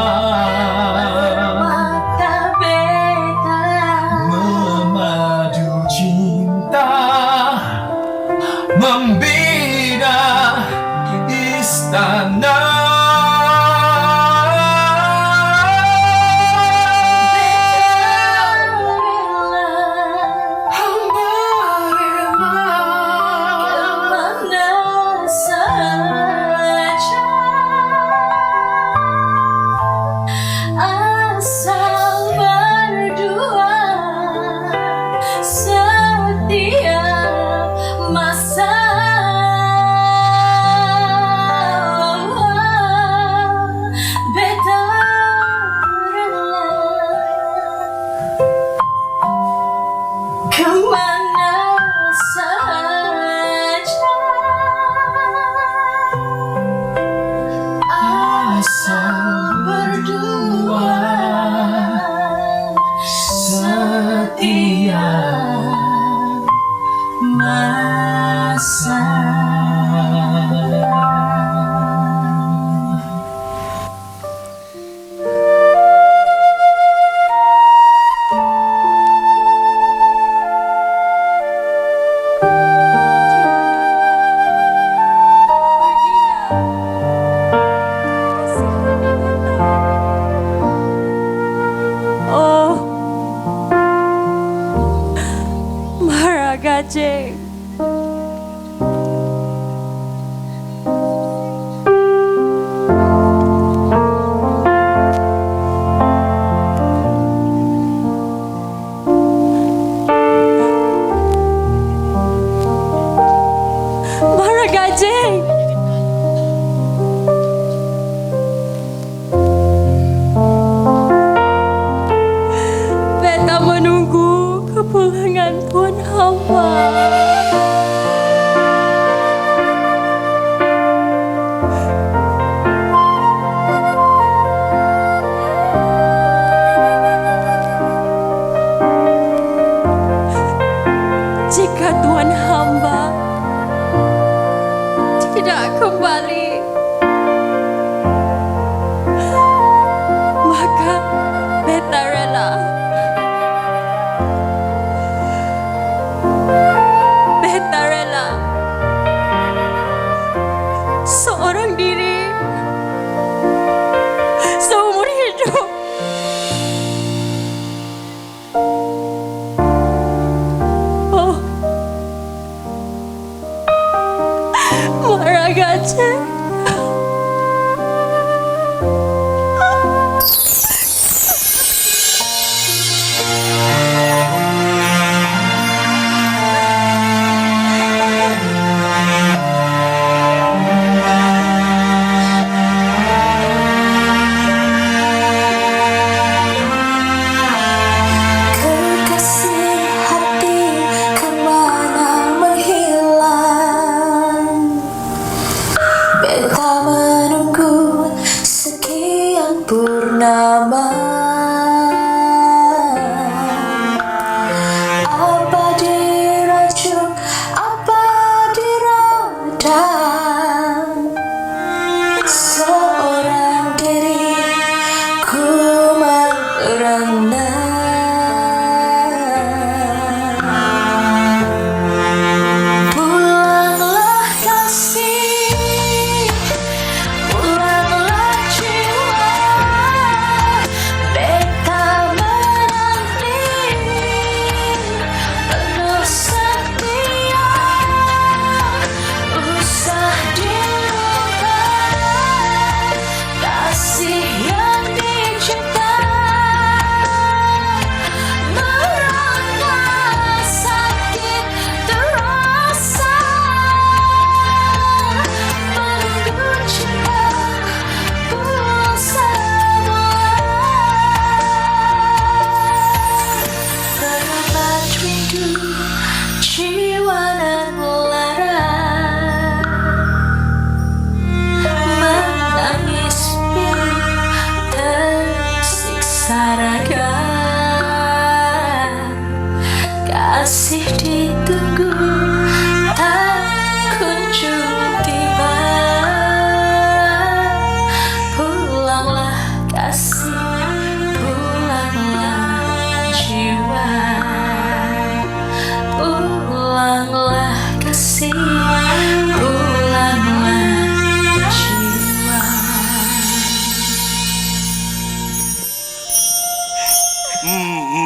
memadu cinta, membina istana. Hamba rela Kemana saja asal berdua setiap masa. Beta rela kemana saja asal berdua setiap masa. Oh, Maragajeng. Maragajeng. Beta menunggu kepulangan Tuan hamba. Jika Tuan hamba tidak kembali, maka beta rela. Beta rela seorang diri seumur hidup. Oh, Maragajeng. Kekasih hati kemana menghilang. Beta menunggu sekian purnama. Apa diracun, apa diradang, seorang diri ku merana. Pulanglah kasih, pulanglah jiwa,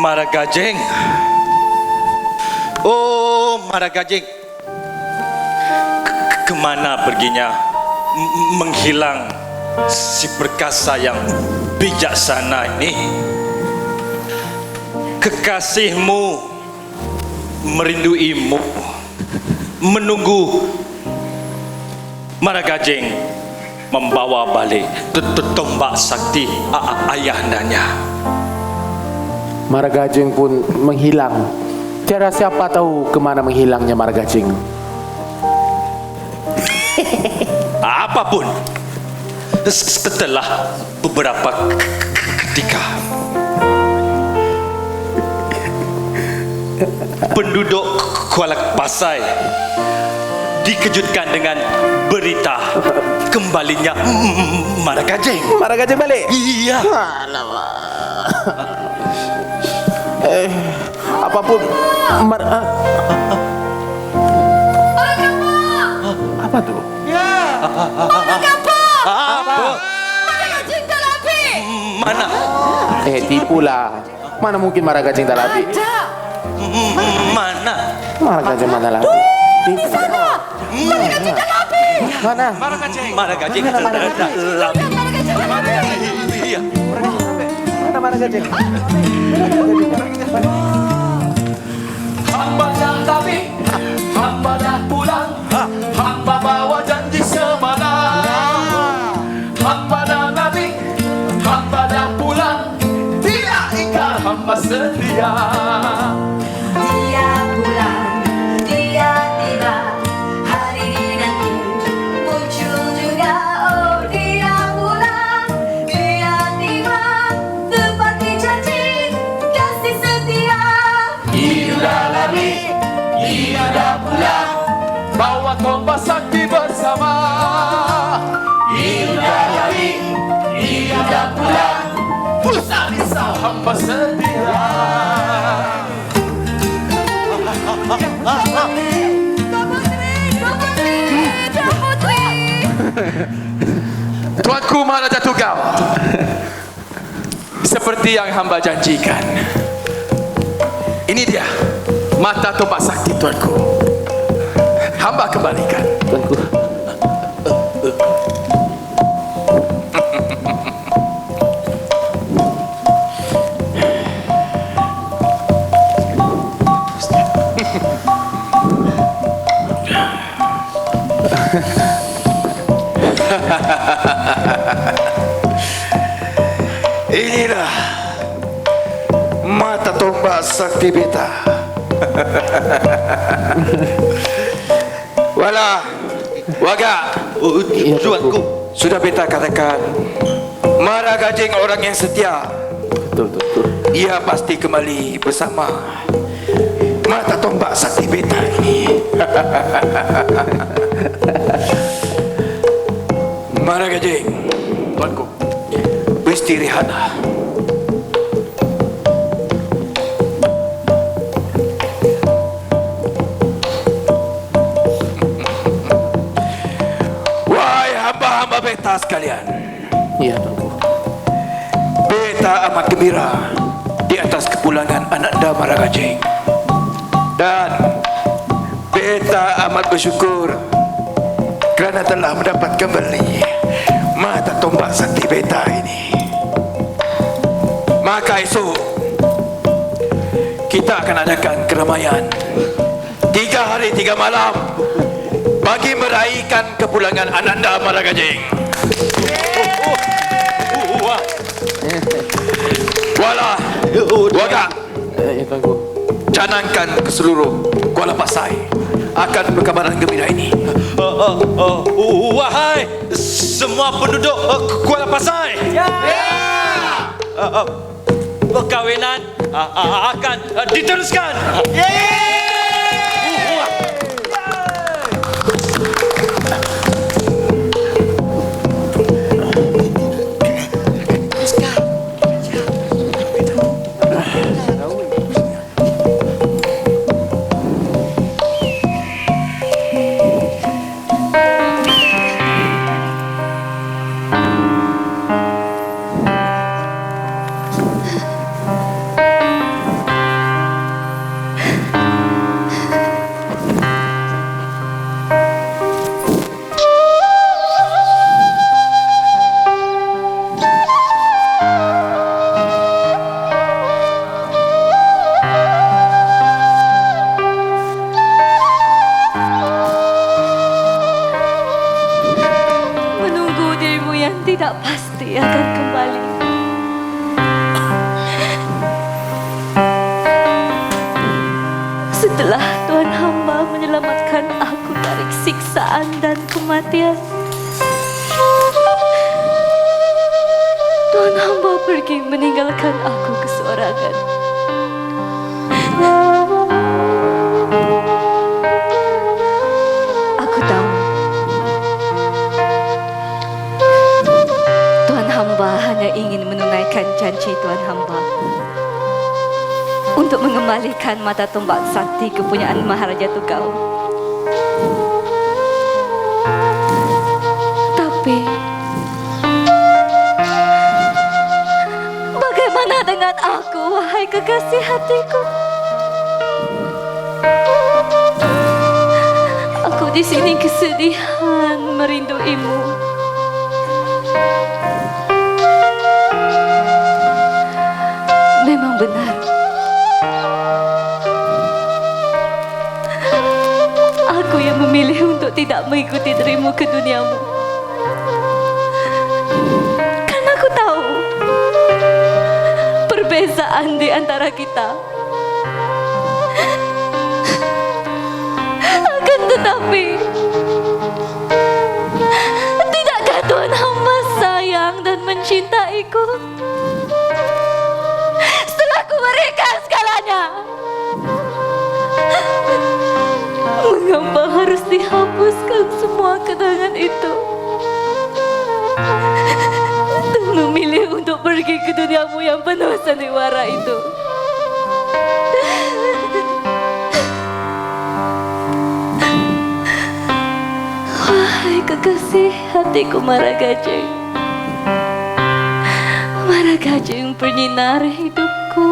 Maragajeng. Oh, Maragajeng. Kemana perginya? Menghilang si perkasa yang bijaksana ini. Kekasihmu merinduimu, menunggu Maragajeng membawa balik tombak sakti ayahandanya. Maragajeng pun menghilang. Tiada siapa tahu kemana menghilangnya Maragajeng. Apapun, setelah beberapa ketika penduduk Kuala Pasai dikejutkan dengan berita kembalinya Maragajeng. Maragajeng balik? Iya. Apapun apa tuh? Apa? Maragajeng tak lapi. Mana? Tipulah. Mana mungkin Maragajeng tak lapi? Mana? Maragajeng mana lapi? Maragajeng tak lapi. Mana? Maragajeng lapi. Iya. Mana Maragajeng? Hamba dah tapi hamba dah pulang. Hamba bawa janji semalam. Hamba dah nabi, hamba dah pulang. Tidak ingkar hamba setia. Dia pulang, dia tiba, hari nanti muncul juga. Oh, dia pulang, dia tiba, tepati janji kasih setia. Ia dah lari, ia dah pulang. Bawa tombak sakti bersama. Ia dah lari, ia dah pulang. Pusat risau hamba setia. Tuanku Maharaja Tugau, seperti yang hamba janjikan, ini dia mata tombak sakti tuanku. Hamba kembalikan. Tuanku. Inilah mata tombak sakti beta. Wala, waga, tuanku. Sudah beta katakan, Maragajeng orang yang setia. Betul. Ia pasti kembali bersama mata tombak sakti beta ini. Maragajeng, tuanku, beristirahatlah. Wahai hamba-hamba beta sekalian, Iya, tuanku. beta amat gembira di atas kepulangan Ananda Maragajeng. Dan beta amat bersyukur kerana telah mendapat kembali mata tombak sakti beta ini. Maka esok kita akan adakan keramaian 3 hari 3 malam bagi meraihkan kepulangan Ananda Maragajeng. Wala, waga, Tuanku. canangkan ke seluruh Kuala Pasai akan perkabaran gembira ini. Wahai semua penduduk Kuala Pasai. Perkahwinan akan diteruskan. pasti akan kembali. Setelah Tuhan hamba menyelamatkan aku dari siksaan dan kematian, Tuhan hamba pergi meninggalkan aku keseorangan. Aku tahu Tuhan hamba hanya ingin menunaikan janji Tuhan hamba untuk mengembalikan mata tombak sakti kepunyaan Maharaja Tugau. Tapi bagaimana dengan aku, wahai kekasih hatiku? Aku di sini kesedihan merinduimu. Memang benar, aku yang memilih untuk tidak mengikuti dirimu ke duniamu. Karena aku tahu perbezaan di antara kita. Akan tetapi, tidakkah Tuhan hamba sayang dan mencintaiku? Setelah ku berikan segalanya, mengapa harus dihapuskan semua kenangan itu dan memilih untuk pergi ke duniamu yang penuh sandiwara itu? Wahai kekasih hatiku Maragajeng, Maragajeng penyinar hidupku,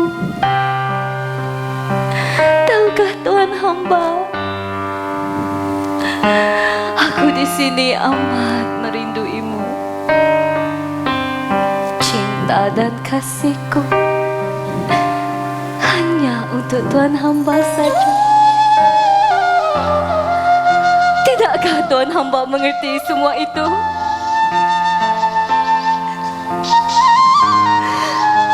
tahukah Tuhan hamba, aku di sini amat merinduimu. Cinta dan kasihku hanya untuk Tuhan hamba saja. Tidakkah Tuhan hamba mengerti semua itu?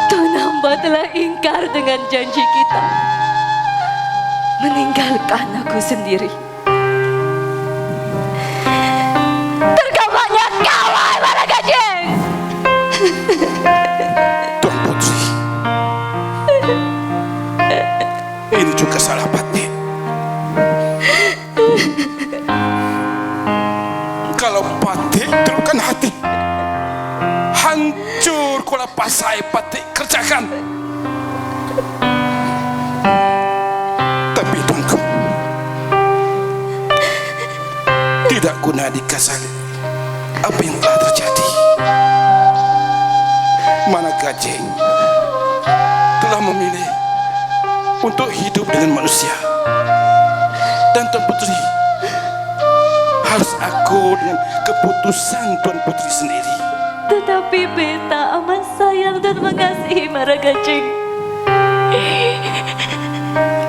Tuhan hamba telah ingkar dengan janji kita, meninggalkan aku sendiri. Tergambarnya kawai Maragajeng. Tuan Putri, ini juga salah Patih. Kalau Patih terlukan hati, hancur kula pasai Patih kerjakan. Tapi tuanku, tidak guna dikasali apa yang telah terjadi. Maragajeng telah memilih untuk hidup dengan manusia, dan Tuan Putri harus aku dengan keputusan Tuan Putri sendiri. Tetapi beta amat sayang dan mengasihi Maragajeng.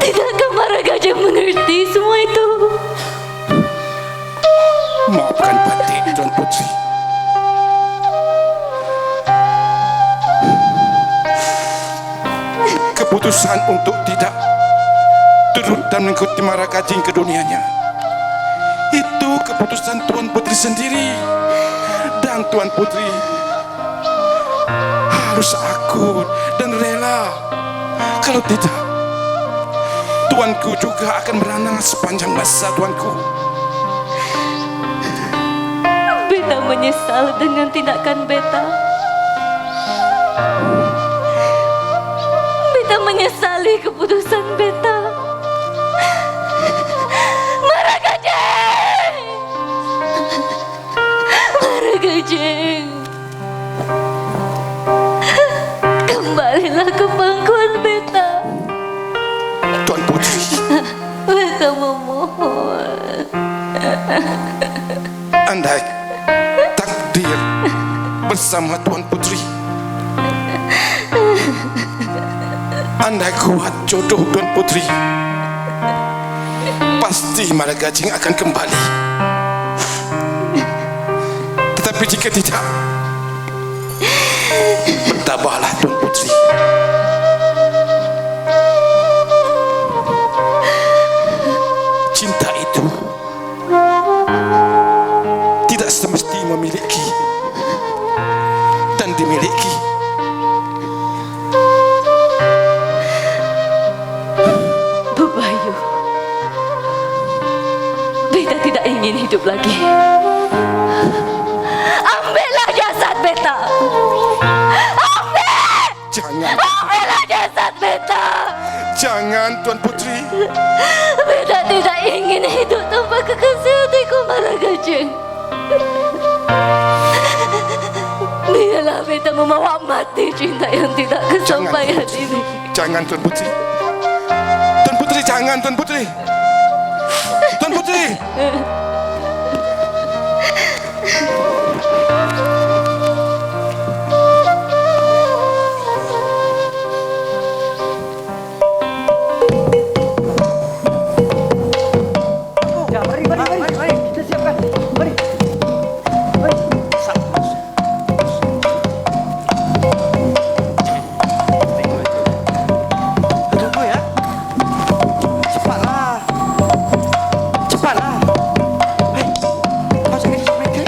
Tidakkah Maragajeng mengerti semua itu? Maafkan Patih, Tuan Putri. Keputusan untuk tidak turut dan mengikuti Maragajeng ke dunianya, itu keputusan Tuan Putri sendiri. Dan Tuan Putri harus akut dan rela. Kalau tidak, tuanku juga akan beranang sepanjang masa, tuanku. Beta menyesal dengan tindakan beta. Beta menyesali keputusan beta. Maragajeng! Maragajeng! Kembalilah ke pangkuan beta. Tuan Putri, Beta memohon. andai takdir bersama Tuan Putri, andai kuat jodoh Tuan Putri, pasti Maragajeng akan kembali. Tetapi jika tidak, bertabahlah Tuan Puteri. Cinta itu tidak semestinya memiliki dan dimiliki. Bu Bayu, beta tidak ingin hidup lagi. Ambillah jasad beta. Ambil! Jangan. Ambillah jasad beta. Jangan Tuan Puteri. Beta tidak ingin hidup tanpa kekasih hatiku Maragajeng. Biarlah beta membawa mati cinta yang tidak kesampaian ini. Jangan Tuan Puteri. Tuan Puteri, jangan Tuan Puteri. Tuan Puteri. Ya, mari. Kita siapkan. Mari. Tunggu ya. Cepatlah. Hei, kau jangan disembunyikan.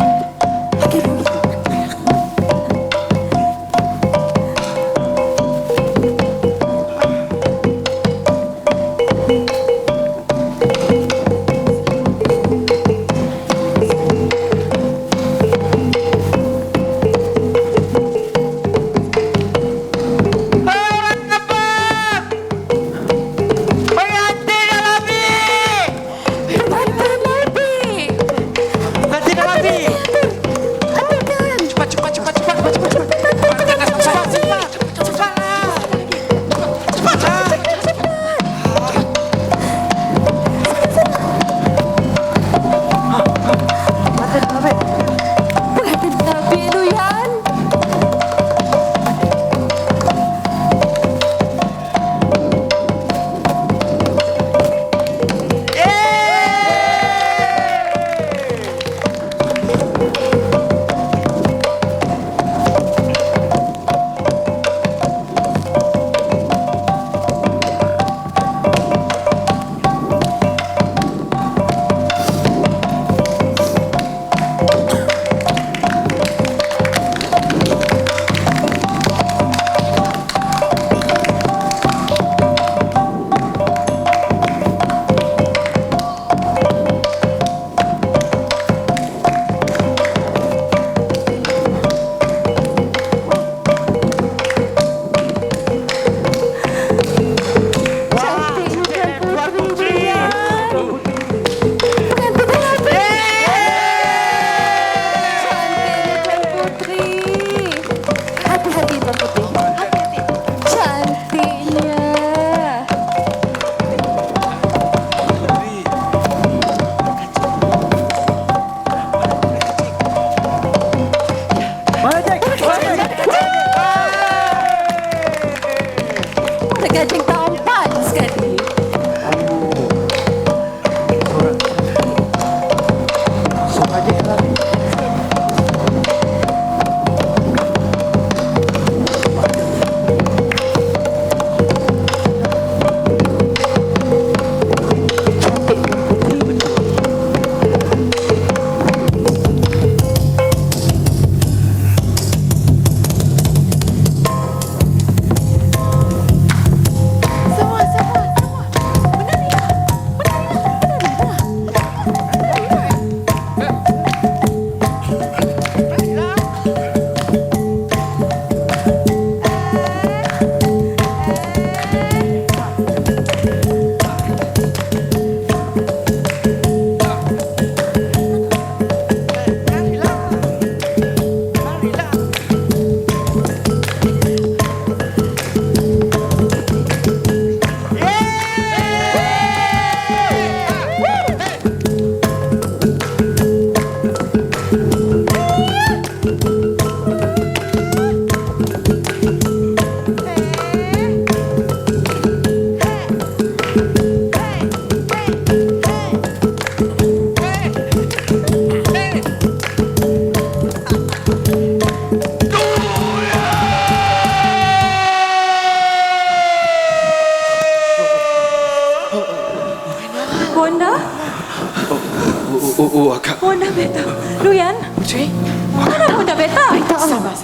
agak. Bunda Beta. Luyan. Putri, Mana Bunda Beta? sabar.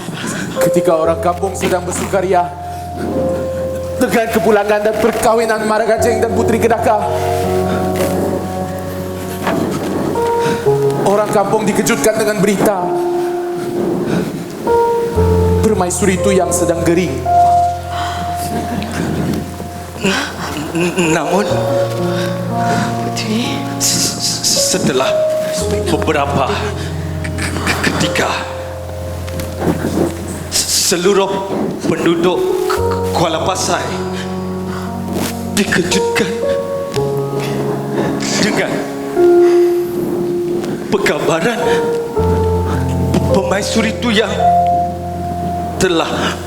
Ketika orang kampung sedang bersukaria dengan kepulangan dan perkawinan Maragajeng dan Putri Kedaka, orang kampung dikejutkan dengan berita permaisuri itu yang sedang gering. Namun setelah beberapa ketika seluruh penduduk Kuala Pasai dikejutkan dengan pekabaran pemaisuri itu yang telah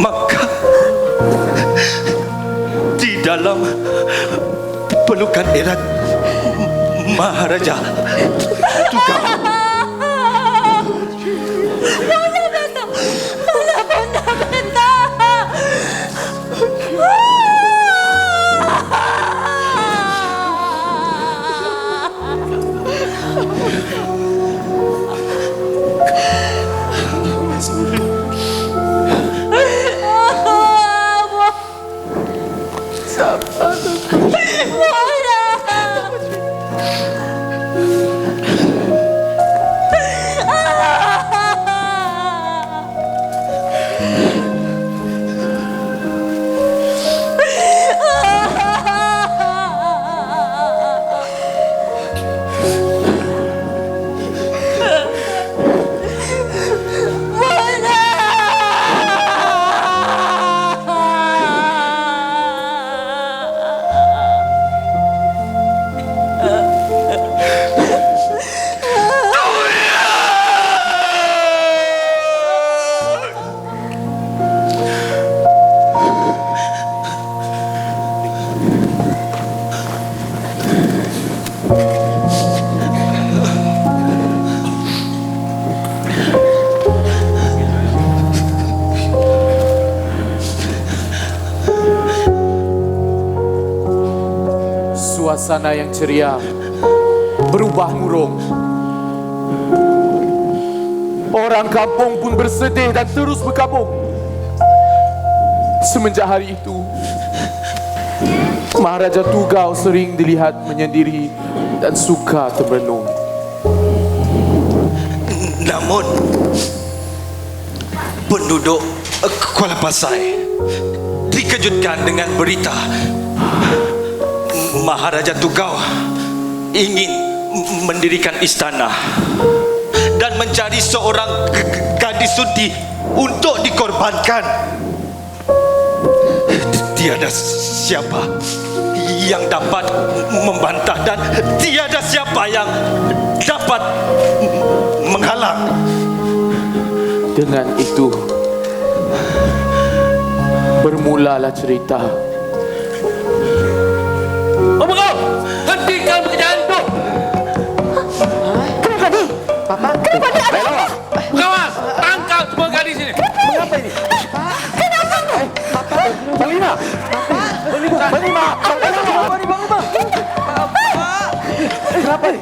makan di dalam pelukan erat Maharaja Tugau. Bunda Beta. Bunda Beta. Suasana yang ceria berubah murung. Orang kampung pun bersedih dan terus berkabung. Semenjak hari itu, Maharaja Tugau sering dilihat menyendiri dan suka termenung. Namun penduduk Kuala Pasai dikejutkan dengan berita Maharaja Tugau ingin mendirikan istana dan mencari seorang gadis sudi untuk dikorbankan. Tiada siapa yang dapat membantah dan tiada siapa yang dapat menghalang. Dengan itu bermulalah cerita. Apa kau? Hentikan pekerjaan itu. Kenapa ni? Papa? Kenapa ni? Ada apa? Pengawas, tangkap semua gadis ini. Mengapa ini? Kenapa ni? Papa? Panglima! Panglima! Panglima! Kenapa ni?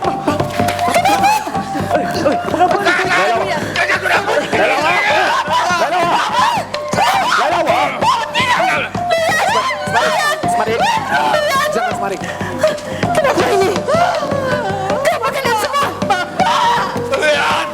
Jangan semarik. Kenapa ini? Kenapa kena semua? Papa! Lian!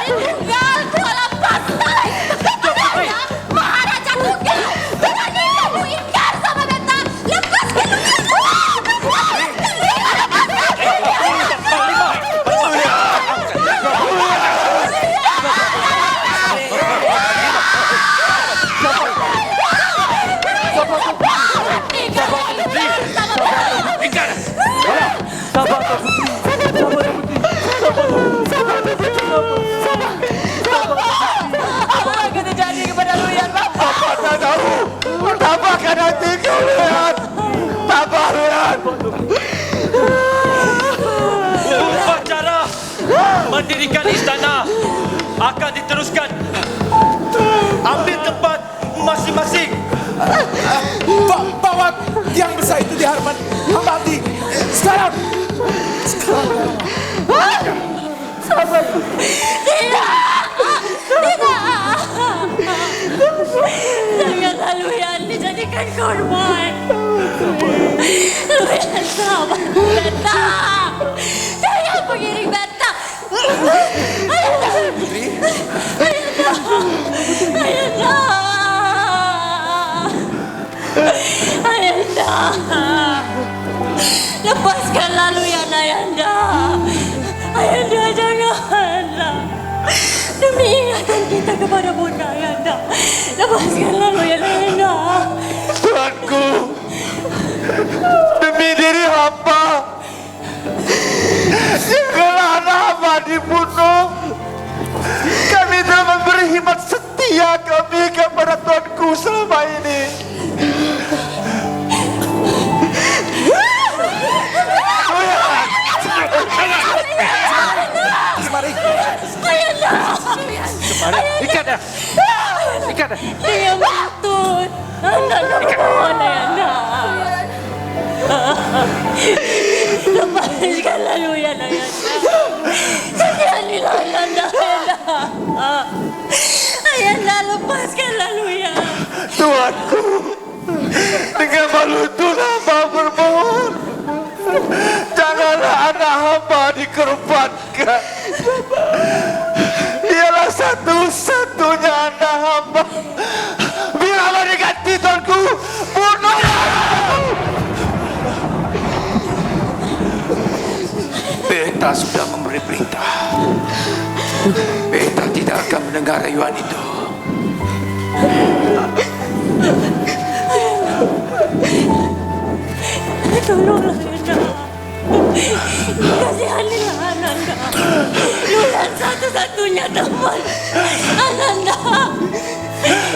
Tunggal Kuala Pasai. Maharaja Tunggal. Berani kamu ingkar sama beta. Lepaskan apa yang terjadi kepada Luyan, Pak? Apa tak tahu? Tampakkan hati kau, Luyan. Tabah, Luyan. Upacara mendirikan istana akan diteruskan. Ambil tempat masing-masing. Bawa tiang besar itu di hadapan hamba abdi. Sekarang. Janganlah Luyan dijadikan korban. Luyan sabar beta. Jangan mengiring beta. Ayanda. Lepaskanlah Luyan, Ayanda. Ayanda, janganlah. Demi ingatan kita kepada Bunda, Ayanda. Lepaskanlah Luyan, Ayanda. Tuanku, demi diri hamba, janganlah anak hamba dibunuh. Kami telah memberi khidmat setia kami kepada Tuanku selama ini. Ikat dah. Ikat dah. Dia betul. Anda mohon, Ayanda. Lepaskanlah Luyan, Ayanda. Kasianilah Ayanda, Ayanda. Ayanda, lepaskanlah Luyan. Tuanku, dengan malu itu hamba bermohon, janganlah anak hamba dikorbankan. Dialah satu-satunya anak hamba. Bila hamba diganti, Tuanku, bunuhlah. Beta sudah memberi perintah. Beta tidak akan mendengar rayuan itu. Tolonglah, Ayanda. Kasihanilah Ananda. Luyan satu-satunya teman Ananda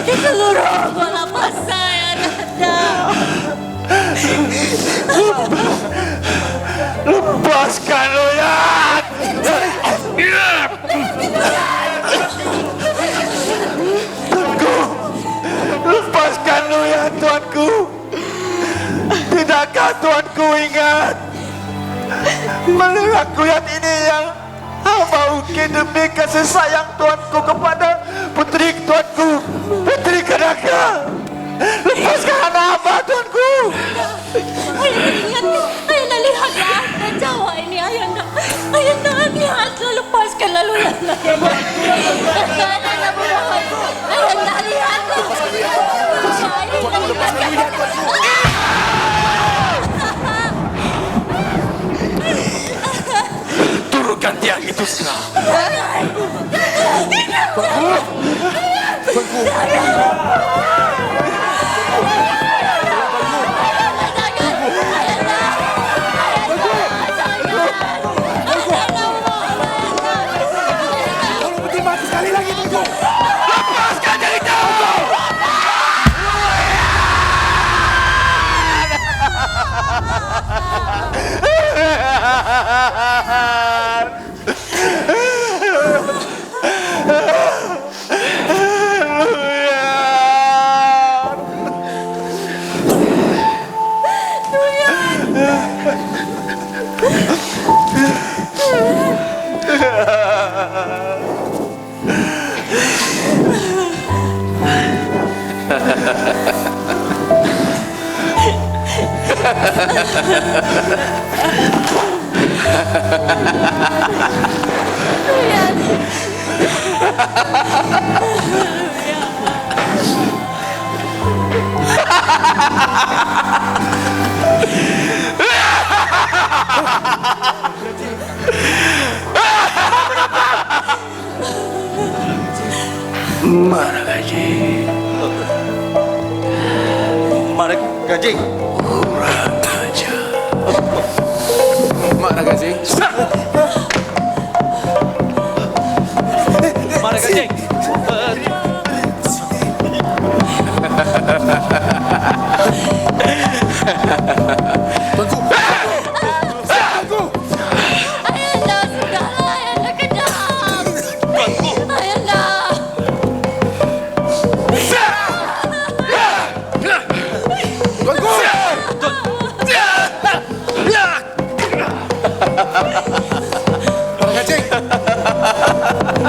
di seluruh Kuala Pasai, Ananda. Lepaskan Luyan. Tuanku, lepaskan Luyan, Tuanku. Tidakkah Tuanku ingat melihat kuyat ini yang hamba ukir demi kasih sayang Tuanku kepada putri Tuanku, Putri Kedaka. Lepaskan anak hamba, Tuanku. Ayanda, lihatlah dan Jawa ini, Ayanda. Ayanda, lihatlah, lepaskanlah Luyan, Ayanda. Ayanda, bermohon. Ayanda, lihatlah. Ayanda, lepaskanlah. Turunkan tiang itu segera. Lepaskan dari Tuanku. Mana gaji? Mana gaji? Kurang aja. Mana gaji? Mana gaji? Ayanda, sudahlah. Ayanda kejam. Ayanda.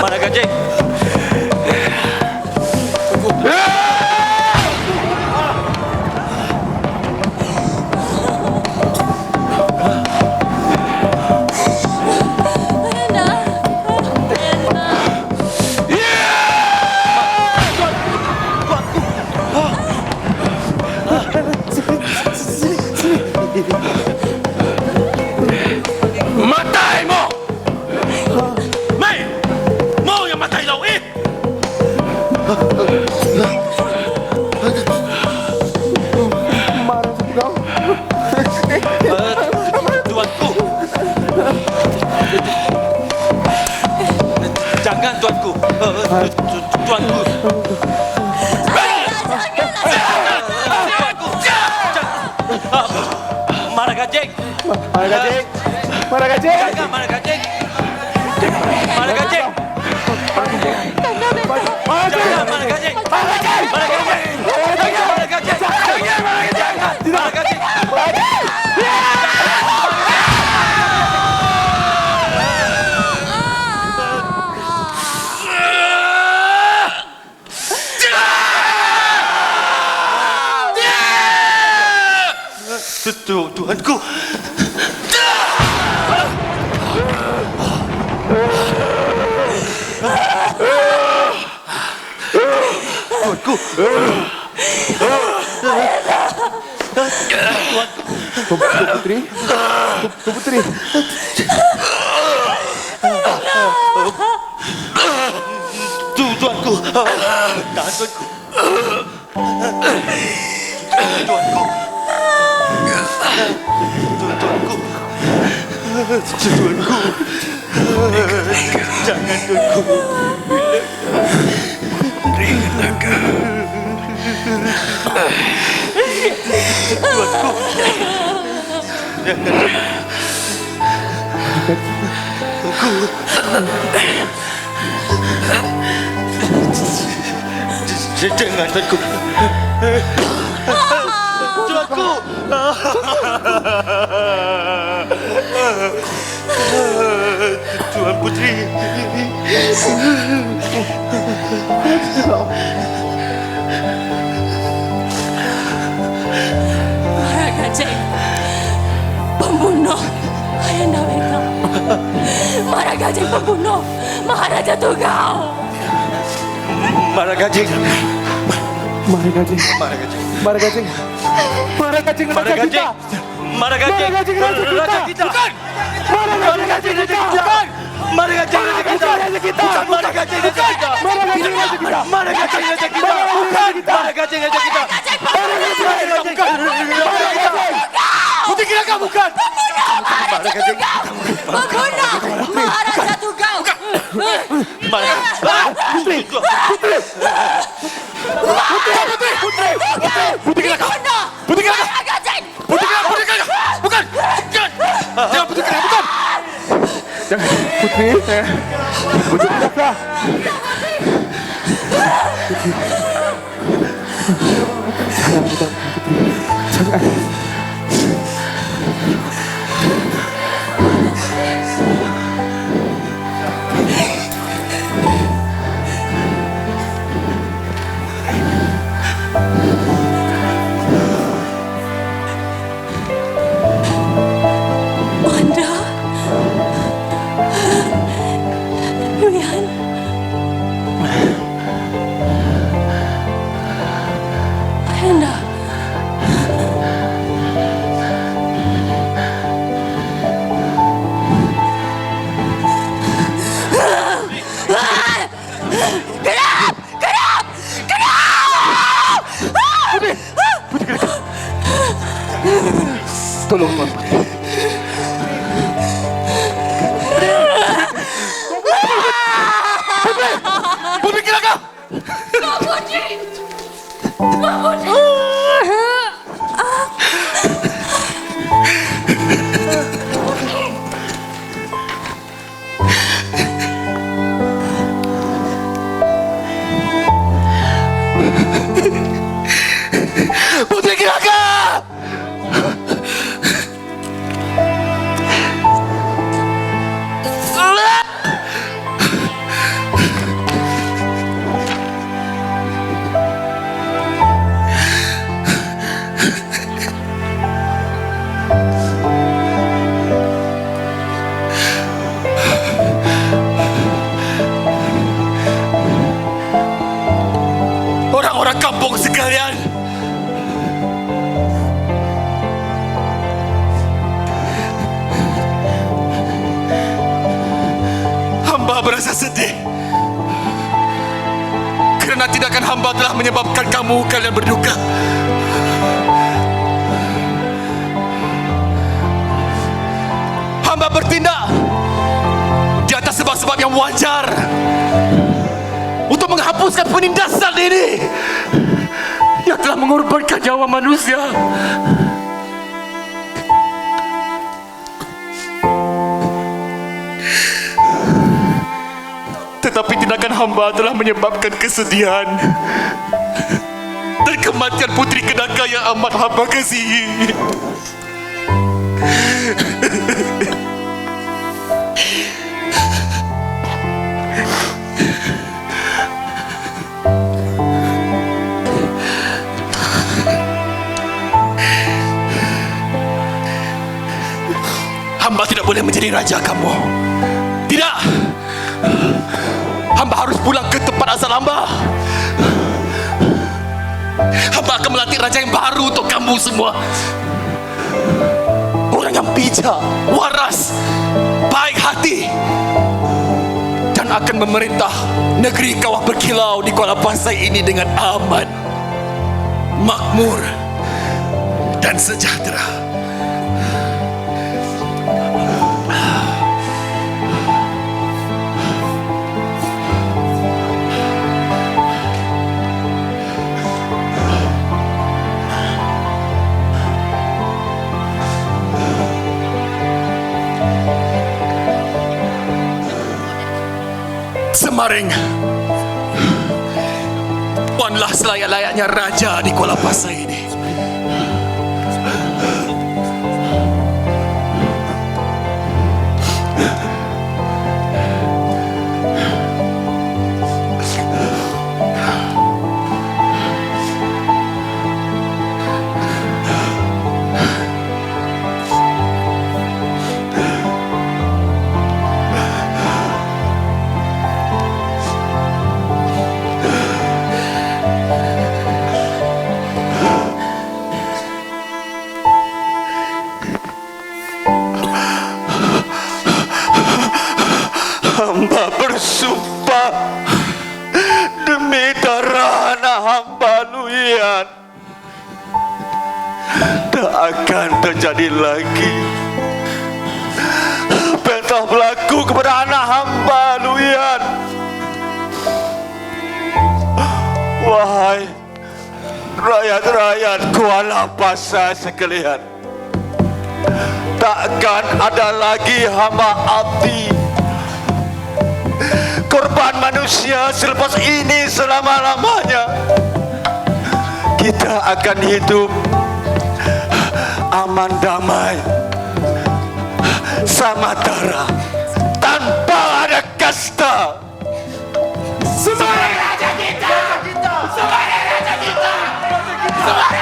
Mana gaji? Matai mo! Mai! Mo yang matai lau eh! Tuanku. Jangan tuanku. Tuanku. Mana gajeng? Mana gaji? Mana gaji? Jangan mana gajeng? Mana gajeng? Jangan mana gajeng? Mana gajeng? Jangan mana gajeng? Jangan mana gajeng? Tuanku. Tuanku. Putri. Putri. Tuanku. Tahan tuanku. Tuanku. Tuanku. Tuanku. Jangan tuanku. Tuanku. Jangan tuanku. Tuanku. Tuan Putri. Mara Gajeng, pembunuh Ayanda Weka. Mara Gajeng pembunuh Maharaja Tugau. Mana gajeng? Mana gaji? Mana gajeng? Mana gaji? Mana gaji? Mana gajeng? Mana gajeng? Raja kita. Mana gaji? Bukan. Mana gajeng raja kita? Bukan mana gajeng raja kita. Mana gaji? Kita. Mana gajeng raja kita? Bukan. Mana gajeng raja kita? Putri kira kamu bukan? Mana gajeng? Pembunuh Maharaja Tugau. Mana? Putri. Putri. Putri kira kau. Putri kira kau. Mara Gajeng. Putri kira, bukan! Jangan! Jangan putri kira, bukan! Jangan. Putri. Putri belakang. Jangan, Putri. Jangan. Anda merasa sedih kerana tindakan hamba telah menyebabkan kalian berduka. Hamba bertindak di atas sebab-sebab yang wajar untuk menghapuskan penindasan ini yang telah mengorbankan nyawa manusia. Tetapi tindakan hamba telah menyebabkan kesedihan dan kematian putri Kedaka yang amat hamba kasihi. Hamba tidak boleh menjadi raja kamu. Tidak. Hamba harus pulang ke tempat asal hamba. Hamba akan melatih raja yang baru untuk kamu semua. Orang yang bijak, waras, baik hati, dan akan memerintah negeri kawah berkilau di Kuala Pasai ini dengan aman, makmur, dan sejahtera. Semaring, puanlah selayak-layaknya raja di Kuala Pasai ini. Hamba bersumpah demi darah anak hamba Luian, tak akan terjadi lagi apa yang telah berlaku kepada anak hamba Luian. Wahai rakyat-rakyat Kuala Pasai sekalian, takkan ada lagi hamba abdi korban manusia selepas ini selama-lamanya. Kita akan hidup aman damai, samatara, tanpa ada kasta. Sebagai raja kita, sebagai raja kita, sebagai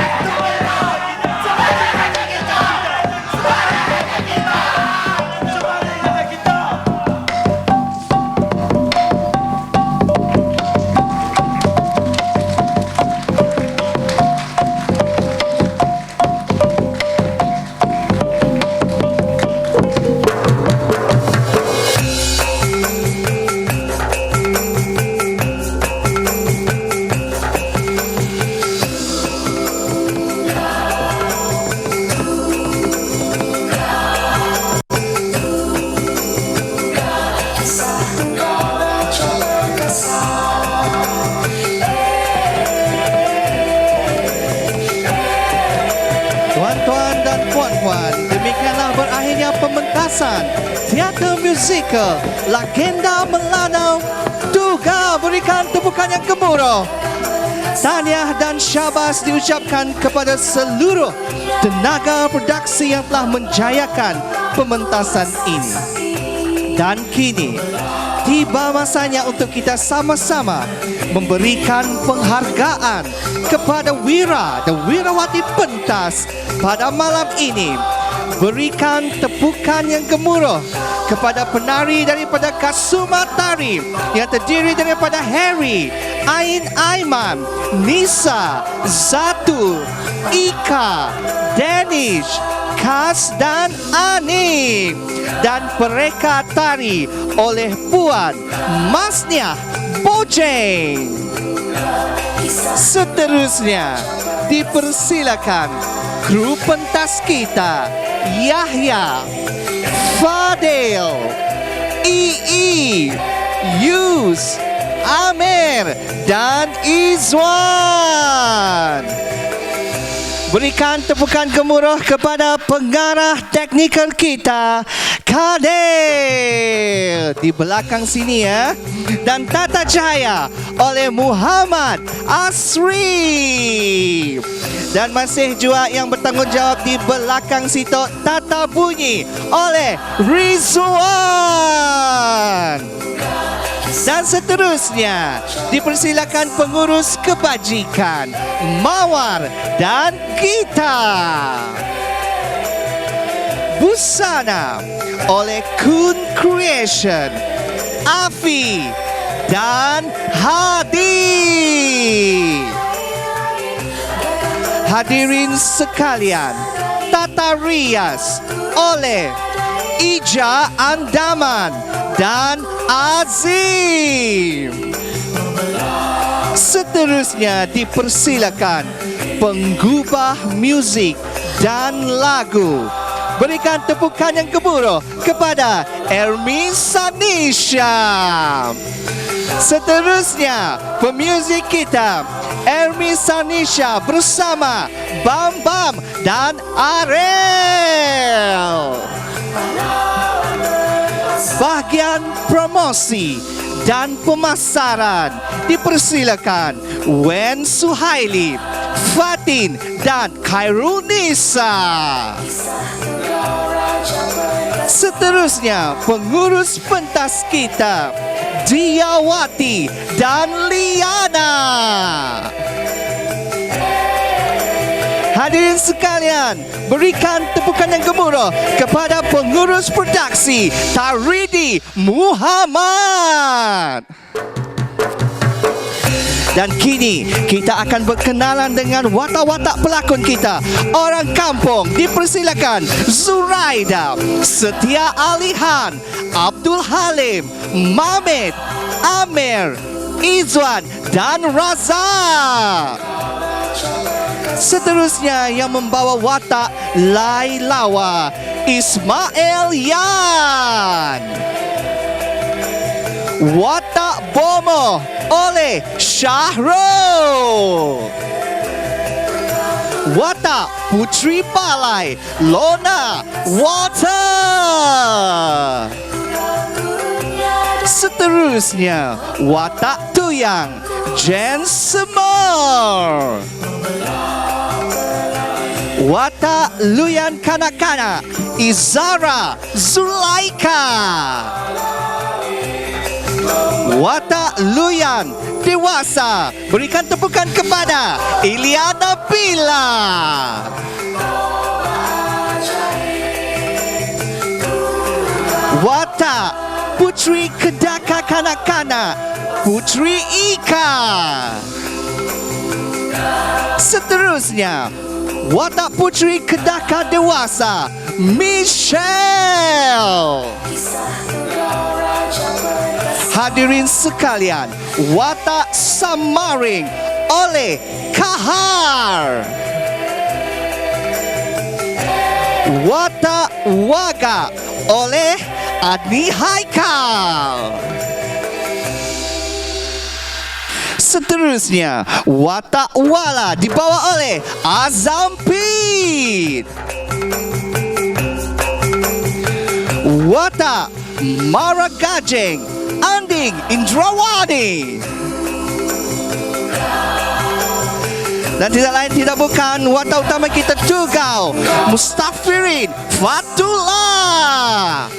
Tuan-tuan dan puan-puan, demikianlah berakhirnya pementasan teater musikal Legenda Melanau. Juga berikan tepukan yang gemuruh. Tahniah dan syabas diucapkan kepada seluruh tenaga produksi yang telah menjayakan pementasan ini. Dan kini tiba masanya untuk kita sama-sama memberikan penghargaan kepada Wira dan Wirawati pentas pada malam ini. Berikan tepukan yang gemuruh kepada penari daripada Kasuma Tari yang terdiri daripada Harry, Ain Aiman, Nisa, Zatu, Ika, Danish, Kas dan Ani. Dan mereka tari oleh Puan Masniah Bojeng. Seterusnya dipersilakan kru pentas kita Yahya, Fadil, Ii, Yus, Amir dan Izwan. Berikan tepukan gemuruh kepada pengarah teknikal kita, Kadir di belakang sini ya. Dan tata cahaya oleh Muhammad Asri. Dan masih juga yang bertanggungjawab di belakang situ, tata bunyi oleh Rizwan. Dan seterusnya dipersilakan pengurus kebajikan Mawar dan Gita. Busana oleh Kun Creation, Afi dan Hadi. Hadirin sekalian, tata rias oleh Ija Andaman dan Azim. Seterusnya dipersilakan penggubah muzik dan lagu. Berikan tepukan yang gemuruh kepada Ermi Sanisha. Seterusnya pemuzik kita Ermi Sanisha bersama Bam Bam dan Arel. Bahagian promosi dan pemasaran dipersilakan Wen Suhaili, Fatin dan Khairunisa. Seterusnya pengurus pentas kita Diawati dan Liana. Hadirin sekalian, berikan tepukan yang gemuruh kepada pengurus produksi Taridi Muhammad. Dan kini kita akan berkenalan dengan watak-watak pelakon kita. Orang kampung dipersilakan Zuraida, Setia Alihan, Abdul Halim, Mamet, Amir, Izwan dan Raza. Seterusnya yang membawa watak Lailawa, Ismail Yan. Watak Bomo oleh Syahrul. Watak Putri Balai, Lona Water. Seterusnya watak Tuyang, Jen Semor. Watak Luyan Kanak-kanak, Izara Zulaika. Watak Luyan dewasa, berikan tepukan kepada Iliana Bila. Watak Putri Kedaka Kanak-kanak, Putri Ika. Seterusnya watak Putri Kedaka dewasa, Michelle. Hadirin sekalian, watak Samaring oleh Kahar. Watak Waga oleh Adni Haikal. Seterusnya watak Wala dibawa oleh Azampit. Watak Mara Gajeng, Anding Indrawani. Dan tidak lain tidak bukan watak utama kita Tugau, Mustafirin Fatullah.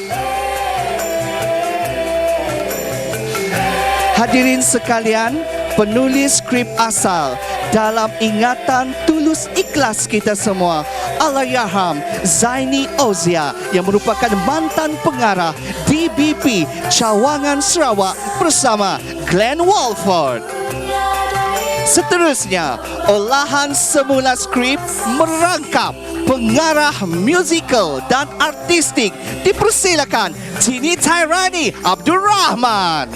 Hadirin sekalian, penulis skrip asal dalam ingatan tulus ikhlas kita semua, Allahyarham Zaini Ozia yang merupakan mantan pengarah DBP Cawangan Sarawak bersama Glenn Walford. Seterusnya, olahan semula skrip merangkap pengarah musikal dan artistik dipersilakan Tini Tairani Abdul Rahman.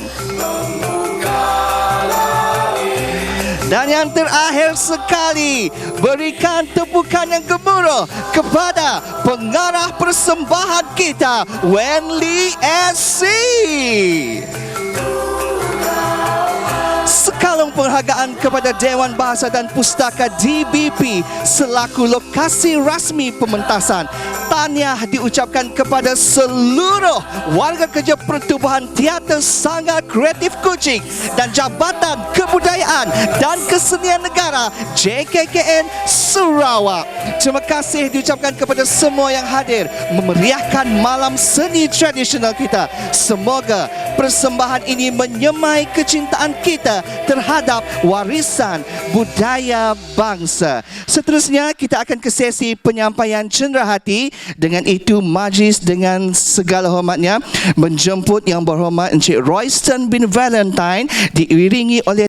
Dan yang terakhir sekali, berikan tepukan yang gemuruh kepada pengarah persembahan kita, Wenli SC. Sekalung penghargaan kepada Dewan Bahasa dan Pustaka DBP selaku lokasi rasmi pementasan. Tahniah diucapkan kepada seluruh warga kerja Pertubuhan Teater Sanggar Kreatif Kuching dan Jabatan Kebudayaan dan Kesenian Negara JKKN Sarawak. Terima kasih diucapkan kepada semua yang hadir memeriahkan malam seni tradisional kita. Semoga persembahan ini menyemai kecintaan kita terhadap warisan budaya bangsa. Seterusnya kita akan ke sesi penyampaian cenderahati. Dengan itu majlis dengan segala hormatnya menjemput Yang Berhormat Encik Royston bin Valentine diiringi oleh